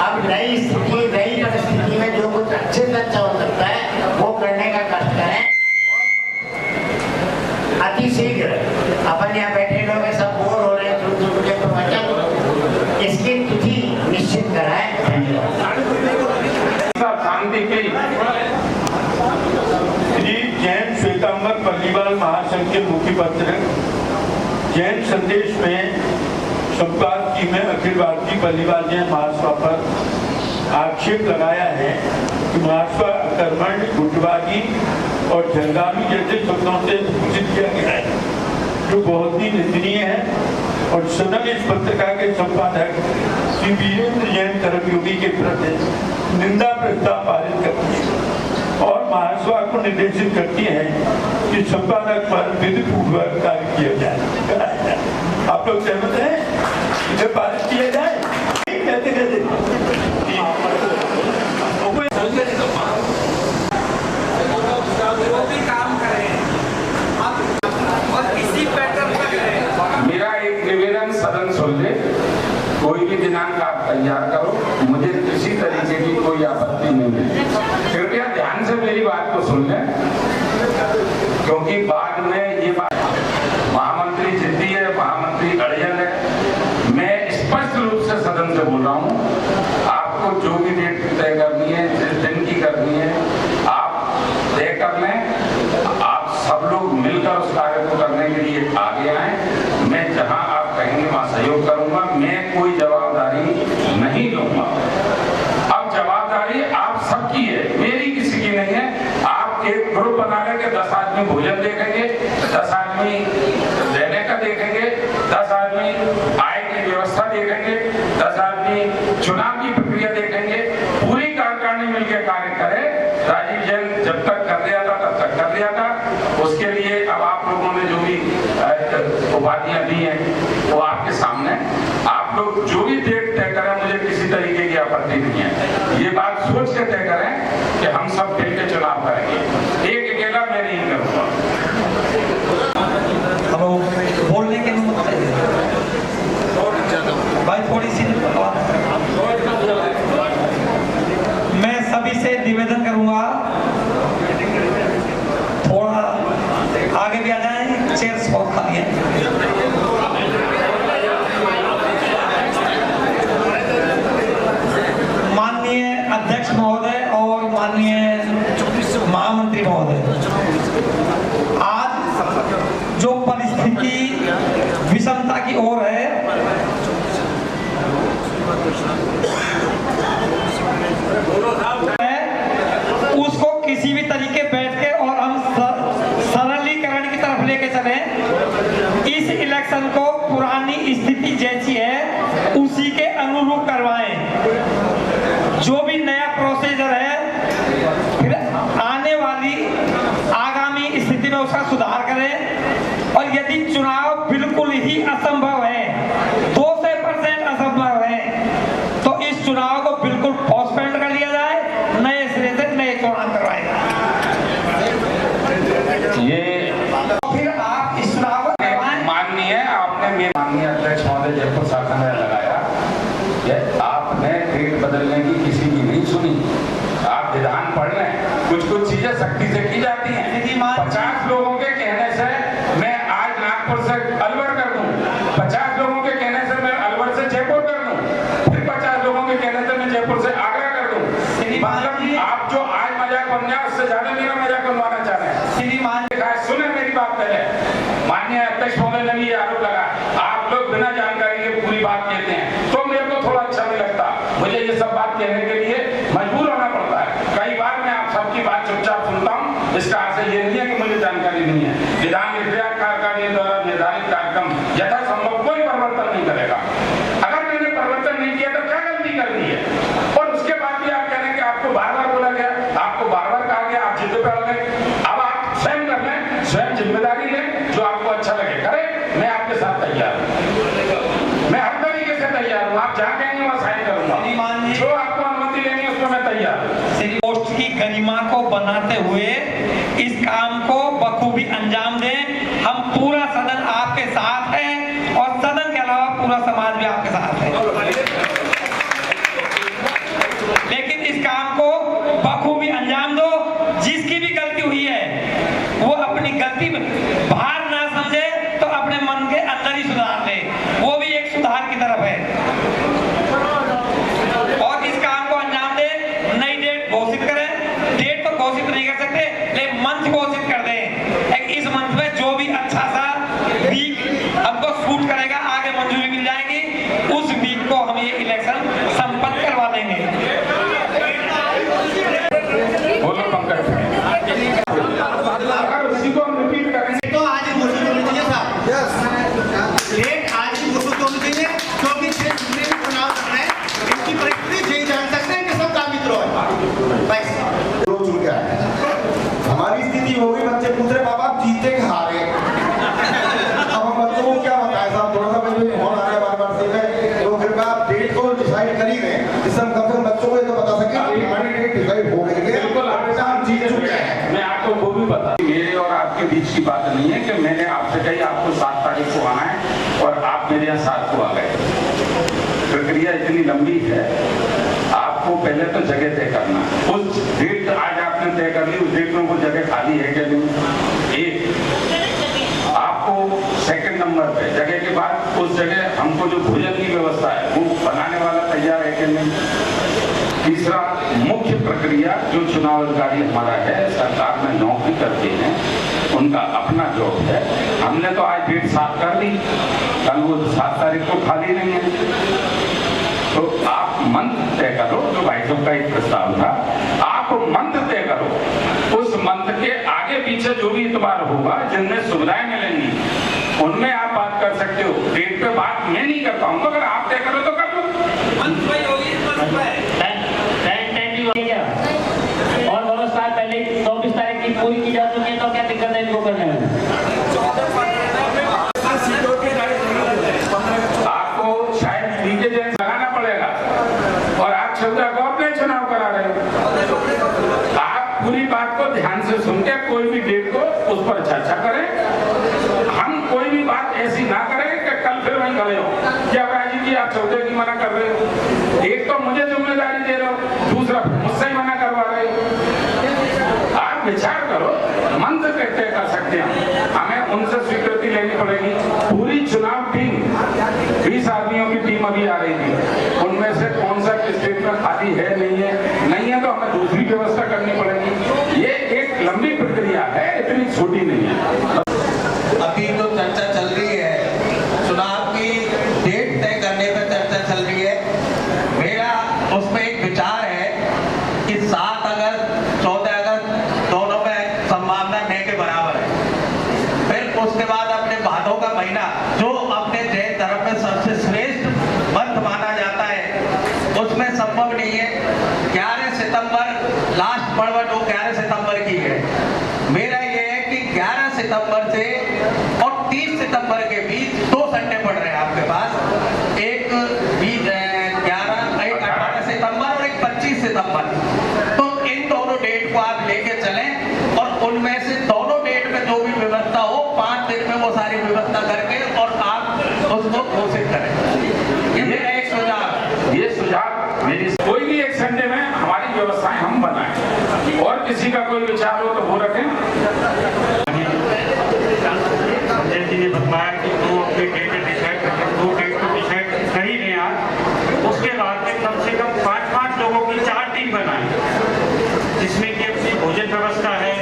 Speaker 8: अब नई स्थिति, नई परिस्थिति में जो कुछ अच्छे से अच्छा हो सकता है वो करने का कष्ट करें। अति शीघ्र अपन यहाँ बैठे लोग सब बोर हो रहे हैं, छोटे छोटे प्रवचन, इसकी तिथि निश्चित कराएं।
Speaker 12: शांति की श्री जैन श्वेतांबर पल्लीवाल महासंघ के मुखपत्र जैन संदेश में संवाद की में अखिल भारतीय पल्लीवाल जैन महासभा पर आक्षेप लगाया है कि महासभा अकर्मण्य, गुटबाजी और जंगाली जैसे शब्दों से सूचित किया गया है, जो बहुत ही निंदनीय है। और सदन इस पत्रिका के संपादक श्री वीरेंद्र जैन कर्मयोगी के प्रति निंदा प्रस्ताव पारित करती है और महासभा को निर्देशित करती है कि संपादक पर विधिपूर्वक कार्य किया जाए। आप लोग सहमत हैं इसे पारित किया जाए? कहते कहते
Speaker 1: जो भी काम करें और इसी पैटर्न पर करें।
Speaker 4: मेरा एक निवेदन सदन सुन ले, कोई भी दिनांक आप तैयार करो, मुझे किसी तरीके की कोई आपत्ति नहीं है। कृपया ध्यान से मेरी बात को सुन लें, क्योंकि बाद में ये बात महामंत्री जिद्दी है, महामंत्री अड़ियल है। मैं स्पष्ट रूप से सदन से बोल रहा हूँ, आपको जो भी डेट तय करनी है, जिस दिन की करनी है, आप तय कर लें। आप सब लोग मिलकर उस कार्य को करने के लिए आगे आए। मैं जहां आप कहेंगे वहां सहयोग करूंगा, मैं कोई जवाबदारी नहीं लूंगा। अब जवाबदारी आप सबकी है, मेरी किसी की नहीं है। आप एक ग्रुप बना लेके 10 आदमी भोजन देखेंगे, 10 आदमी रहने का देखेंगे, 10 आदमी आय की व्यवस्था देखेंगे, 10 आदमी चुनाव की प्रक्रिया देखेंगे। पूरी कार्यकारिणी मिलकर कार्य करे। राजीव जैन जब तक कर दिया था तब तक कर दिया था। उसके लिए अब आप लोगों ने जो भी उपाधियां दी हैं वो आपके सामने, आप लोग जो भी डेट तय करें, मुझे किसी तरीके की आपत्ति नहीं है। ये बात सोच के तय करें कि हम सब मिलकर चुनाव करेंगे, एक अकेला मैं नहीं करूंगा।
Speaker 1: हेलो, बोलने के भाई थोड़ी सी मैं सभी से निवेदन करूंगा, थोड़ा आगे भी आ जाए, चेयर्स बहुत खाली है। माननीय अध्यक्ष महोदय और माननीय महामंत्री महोदय, आज जो परिस्थिति विषमता की ओर है, उसको किसी भी तरीके बैठ के और हम सरलीकरण की तरफ लेके चले करें, इस इलेक्शन को पुरानी स्थिति जैसी है उसी के अनुरूप करवाएं। जो भी नया प्रोसीजर है फिर आने वाली आगामी स्थिति में उसका सुधार करें। और यदि चुनाव बिल्कुल ही असंभव है, 200% असंभव है, तो इस चुनाव को बिल्कुल पोस्टपोन कर लिया जाए, नए सिरे से नए चुनाव करवाएगा।
Speaker 4: ये
Speaker 1: फिर आप इस चुनाव
Speaker 4: माननीय आपने मेरे माननीय अध्यक्ष महोदय जयपुर शाखा में लगाया, ये आपने डेट बदलने की किसी की नहीं सुनी। आप विधान पढ़ लें, कुछ कुछ चीजें सख्ती से की जाती हैं। 50 लोगों के कहने से मैं आज नागपुर से अलवर कर दूं, 50 लोगों के कहने से मैं अलवर से जयपुर कर दूं, फिर 50 लोगों के कहने से मैं जयपुर से आगरा कर दूं। मतलब आप जो आज मजाक बन गया उससे ज्यादा मेरा मजाक बनवाना चाह रहे हैं। सुने मेरी बात पहले, माननीय अध्यक्ष महोदय ने भी आरोप लगा आप लोग बिना जानकारी के पूरी बात कहते हैं, तो मेरे को थोड़ा अच्छा नहीं लगता। मुझे ये सब बात कहने के लिए मजबूर होना पड़ता है। कई बार मैं आप सबकी बात चुपचाप सुनता हूँ, इसका अर्थ ये नहीं है कि मुझे जानकारी नहीं है। विधान विधेयक कार्यकारिणी द्वारा निर्धारित कार्यक्रम यथासंभव कोई परिवर्तन नहीं करेगा। अगर मैंने परिवर्तन नहीं किया तो क्या गलती कर दी है? और उसके बाद भी आप कह रहे हैं कि आपको बार बार बोला गया, आपको बार बार कहा गया, आप जिद पे अड़ गए। अब आप स्वयं कर लें, स्वयं जिम्मेदारी लें, जो आपको अच्छा लगे करें। मैं आपके साथ तैयार हूँ, मैं हर तरीके से तैयार हूँ। आप जहाँ कहेंगे वहाँ साइन करूंगा, जो आपको अनुमति लेनी है उसमें मैं तैयार हूँ।
Speaker 1: पोस्ट की गरिमा को बनाते हुए इस काम को बखूबी अंजाम दें। हम पूरा सदन आपके साथ है और सदन के अलावा पूरा समाज भी आपके साथ है, लेकिन इस काम को बखूबी अंजाम दो। जिसकी भी गलती हुई है वो अपनी गलती बाहर ना समझे तो अपने मन के अंदर ही सुधार ले, वो भी एक सुधार की तरफ है। और इस काम को अंजाम दे, नई डेट घोषित करें। डेट तो घोषित नहीं कर सकते, लेकिन मंच घोषित कर दें। इस मंच में जो भी अच्छा सा वीक हमको सूट करेगा, आगे मंजूरी मिल जाएगी, उस वीक को हम ये इलेक्शन संपन्न करवा देंगे।
Speaker 4: बोलो पंकज, अगर उसी को हम रिपीट करेंगे
Speaker 2: तो आज ही घोषित होनी चाहिए साहब। डेट आज ही घोषित होनी चाहिए, क्योंकि जितने भी चुनाव कर रहे हैं इनकी परिस्थिति यही जान सकते हैं कि सब काबिज रहो। बस
Speaker 11: लोग जुड़ गया है। हमारी स्थिति हो गई, बच्चे पूछ रहे बाबा जीते कि हारे। अब हम बच्चों को क्या बताएं साहब, थोड़ा सा मुझे फोन आ रहा है बार-बार से, तो फिर आप डेट को डिसाइड कर ही गए, जिससे हम कम से कम बच्चों को ये तो बता सके कि हमारी डेट डिसाइड हो गई है,
Speaker 4: बिल्कुल
Speaker 11: बेटा हम जीत चुके हैं।
Speaker 4: मैं आपको वो भी बता, मेरे और आपके बीच की बात नहीं है कि मैंने आपसे कही आपको 7 तारीख को आना है और आप मेरे यहाँ 7 को आ गए। प्रक्रिया इतनी लंबी है, आपको पहले तो जगह तय करना। उस डेट आज आपने तय कर ली, उस डेट में वो जगह खाली है क्या नहीं? एक आपको सेकंड नंबर पे जगह के बाद उस जगह हमको जो भोजन की व्यवस्था है वो बनाने वाला तैयार है कि नहीं? तीसरा मुख्य प्रक्रिया, जो चुनाव अधिकारी हमारा है, सरकार में नौकरी करते हैं, उनका अपना जॉब है। हमने तो आज डेट 7 कर दी, कल वो 7 तारीख को खाली नहीं है। तो आप मंथ तय करो, जो भाई साहब का एक प्रस्ताव था, आप मंथ तय करो। उस मंथ के आगे पीछे जो भी इतवार होगा, जिनमें सुविधाएं मिलेंगी, उनमें आप बात कर सकते हो। डेट पे बात मैं नहीं करता हूँ, अगर आप तय करो तो कर दो।
Speaker 14: और 2 साल पहले 24 तारीख की पूरी की जा चुकी है, तो क्या दिक्कत है इनको करने में?
Speaker 4: आपको शायद लीकेज लगाना पड़ेगा और आप 14 को अपने चुनाव करा रहे हो। आप पूरी बात को ध्यान से सुन के कोई भी डेट को उस पर चर्चा करें। हम कोई भी बात ऐसी ना करें कि कल फिर वहीं खड़े हो क्या राजी जी आप 14 की मना कर रहे हो। एक तो मुझे जिम्मेदारी दे रहे हो, दूसरा मुझसे ही मना करवा रहे हो। आप विचार करो, मंत्र कहते कर सकते हैं, हमें उनसे स्वीकृति लेनी पड़ेगी। पूरी चुनाव टीम 20 आदमियों की टीम अभी आ रही थी, उनमें से कौन सा स्टेट में खाली है नहीं है तो हमें दूसरी व्यवस्था करनी पड़ेगी। ये एक लंबी प्रक्रिया है, इतनी छोटी नहीं है।
Speaker 15: अभी तो चर्चा चल रही है, चुनाव की डेट तय करने पर चर्चा चल रही है। मेरा उसमें एक विचार है कि 7 अगस्त 14 अगस्त दोनों में संभावना न के बराबर है। फिर उसके बाद महीना जो अपने जैन धर्म में सबसे श्रेष्ठ मंथ माना जाता है, उसमें संभव नहीं है। 11 सितंबर लास्ट पर्व जो 11 सितंबर की है, मेरा ये है कि 11 सितंबर से और 30 सितंबर के बीच 2 संडे पड़ रहे हैं आपके पास, एक 18 सितंबर और एक 25 सितंबर। तो इन दोनों डेट को आप लेके चलें और उनमें से दोनों डेट में जो भी व्यवस्था हो 5 दिन में वो सारी व्यवस्था करके और आप उसको घोषित करें। ये मेरा एक सुझाव।
Speaker 4: ये सुझाव मेरी, कोई भी एक संडे में हमारी व्यवस्थाएं हम बनाएं और किसी का कोई विचार हो तो वो रखें।
Speaker 7: संजय जी ने बताया कि 2 अपने डेट डिसाइड करके 2 डेट को डिसाइड कर ही रहे आज, उसके बाद में कम से कम 5-5 लोगों की 4 टीम बनाएं, जिसमें कि अपनी भोजन व्यवस्था है,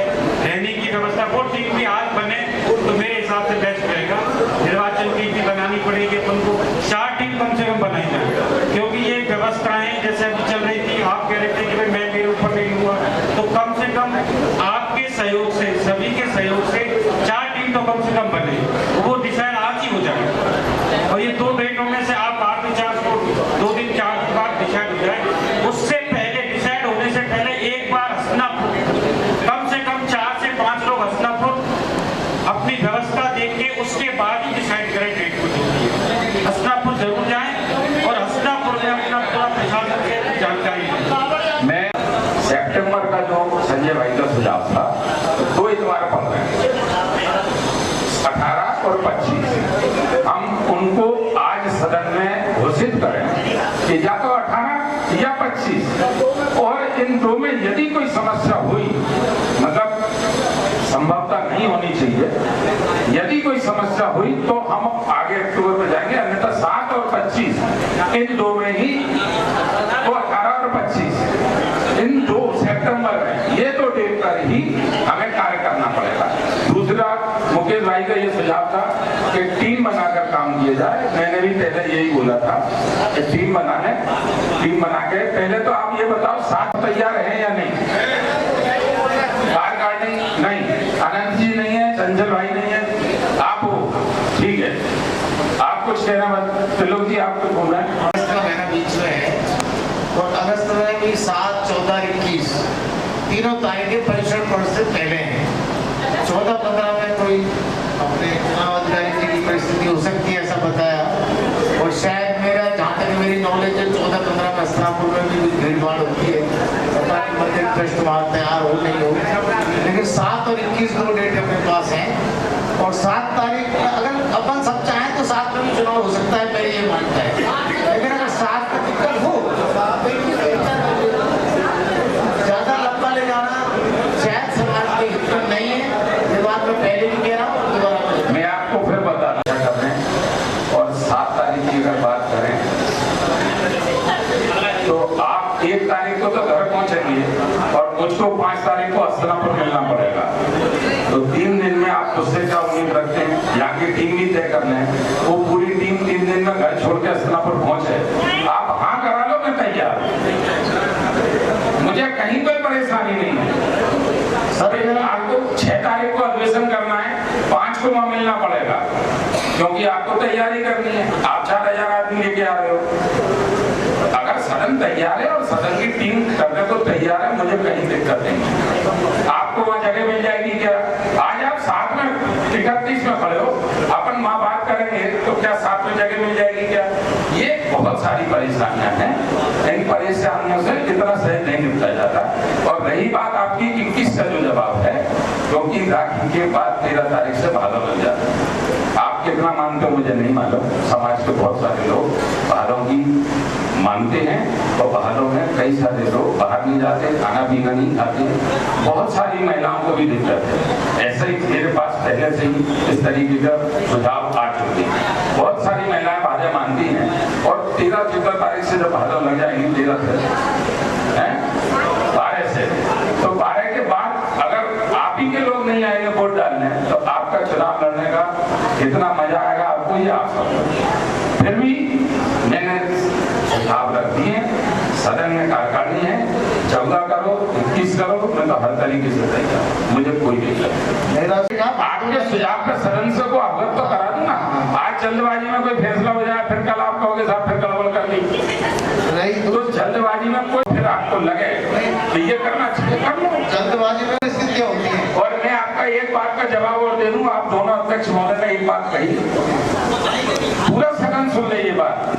Speaker 7: रहने की व्यवस्था, वो टीम भी आज बने तो मेरे हिसाब से बेस्ट रहेगा। निर्वाचन की भी बनानी पड़ेगी तो उनको 4 टीम कम से कम बनाई जाए, क्योंकि ये व्यवस्थाएं जैसे अभी चल रही थी, आप कह रहे थे कि भाई मैं मेरे ऊपर नहीं हुआ, तो कम से कम आपके सहयोग से, सभी के सहयोग से 4 टीम तो कम से कम बने, वो डिसाइड आज ही हो जाए। और ये 2 डेटों में से आप बाद में 4 को 2 दिन 4 के बाद डिसाइड हो जाए। उससे पहले डिसाइड होने से पहले एक बार हसनापुर, कम से कम 4 से 5 लोग हसनापुर अपनी व्यवस्था देख के उसके बाद ही डिसाइड करें डेट को। हसनापुर जरूर जाएं और हसनापुर में अपना पूरा प्रशासन से जानकारी लें।
Speaker 4: मैं सितंबर का जो संजय भाई का सुझाव था, 2 इतवार पड़ रहे हैं, 18 और 25, हम उनको आज सदन में घोषित करें कि या तो 18 या 25, और इन 2 में यदि कोई समस्या हुई, मतलब संभवता नहीं होनी चाहिए, यदि कोई समस्या हुई तो हम आगे अक्टूबर में जाएंगे, अन्यथा 7 और 25 इन 2 में ही, तो 18 और 25 इन 2 सितंबर में, ये 2 डेट पर ही हमें कार्य करना पड़ेगा। दूसरा, मुकेश भाई का ये सुझाव था कि टीम बनाकर काम किया जाए, मैंने भी पहले यही बोला था कि टीम बनाने, टीम बना के पहले तो आप ये बताओ 7 तैयार है या नहीं? नहीं, आनंद जी नहीं है, चंचल भाई नहीं है, आप हो, ठीक है, आप कुछ कहना मत, त्रिलोक जी आप कुछ बोल रहे हैं।
Speaker 8: अगस्त का महीना बीच में है और अगस्त में भी 7, 14, 21 तीनों तारीखें परीक्षण पर्व से पहले हैं। 14, 15 में कोई अपने चुनाव अधिकारी की परिस्थिति हो सकती है, ऐसा बताया, और शायद मेरा, जहाँ तक मेरी नॉलेज है, 14, 15 में हसनापुर में भी भीड़ भाड़ होती है, पता नहीं मंदिर ट्रस्ट वहाँ तैयार हो नहीं हो, लेकिन 7 और 21 2 डेट अपने पास हैं। और 7 तारीख अगर अपन सब चाहें तो 7 में भी चुनाव हो सकता है, मेरी ये मानता है, लेकिन अगर 7 में दिक्कत हो, ज़्यादा लंबा ले जाना शायद समाज के हित में नहीं है, ये बात मैं पहले भी कह रहा हूँ, दोबारा
Speaker 4: मैं आपको फिर बता रहे हैं। और 7 तारीख की अगर बात करें तो आप 1 तारीख को तो घर पहुंचेंगे और मुझको 5 तारीख को हसनापुर मिलना पड़ेगा, तो 3 दिन में आप मुझसे क्या उम्मीद रखते हैं? यहाँ की टीम भी तय कर लें, वो पूरी टीम 3 दिन में घर छोड़ के हसनापुर पहुंचे, आप हाँ करा लो, मैं तैयार, मुझे कहीं कोई परेशानी नहीं है। सर आपको 6 तारीख को अधिवेशन करना है, 5 को वहां मिलना पड़ेगा, क्योंकि आपको तैयारी करनी है, आप 4000 आदमी लेके आ रहे हो। अगर सदन तैयार है और सदन की टीम करने को तैयार है, मुझे कहीं दिक्कत नहीं। आपको वहां जगह मिल जाएगी क्या? आज आप 7 में 31 में खड़े हो, अपन वहां बात करेंगे तो क्या 7 में जगह मिल जाएगी क्या? ये बहुत सारी परेशानियां हैं, इन परेशानियों से इतना सहज नहीं निपटा जाता। और रही बात आपकी 21 का जो जवाब है, क्योंकि राखी के बाद 13 तारीख से भादव लग जाता है। आप कितना मानते हो मुझे नहीं मालूम, समाज के बहुत सारे लोग भादव की मानते हैं, और भादव में कई सारे लोग बाहर नहीं जाते, खाना पीना नहीं खाते, बहुत सारी महिलाओं को भी दिक्कत है। ऐसे ही मेरे पास पहले से ही इस तरीके का सुझाव आ चुके हैं, बहुत सारी महिलाएं भादव मानती हैं, और 13-14 तारीख से जब भादव लग जाएगी, 13 से 12 से, तो 12 के बाद अगर आप ही के लोग नहीं आएंगे वोट डालने, तो आपका चुनाव लड़ने का कितना मजा आएगा आपको ये आप समझो। फिर भी मैंने सुझाव रख दिए, सदन में कार्यकारिणी है, 14 करो, 21 करो, मैं तो हर तरीके से तैयार, मुझे कोई दिक्कत नहीं। आपके सुझाव का सदन से को अवगत तो करा दूंगा।
Speaker 7: जल्दबाजी में कोई फैसला हो जाए, फिर कल आप कहोगे साहब फिर गड़बड़ कर दी,
Speaker 5: नहीं
Speaker 7: तो जल्दबाजी में कोई फिर आपको लगे तो ये करना चाहिए, कर लो।
Speaker 5: जल्दबाजी में स्थितियाँ होती हैं।
Speaker 7: और मैं आपका एक बात का जवाब और दे दूं, आप दोनों अध्यक्ष महोदय ने एक बात कही, पूरा सदन सुन ले ये बात।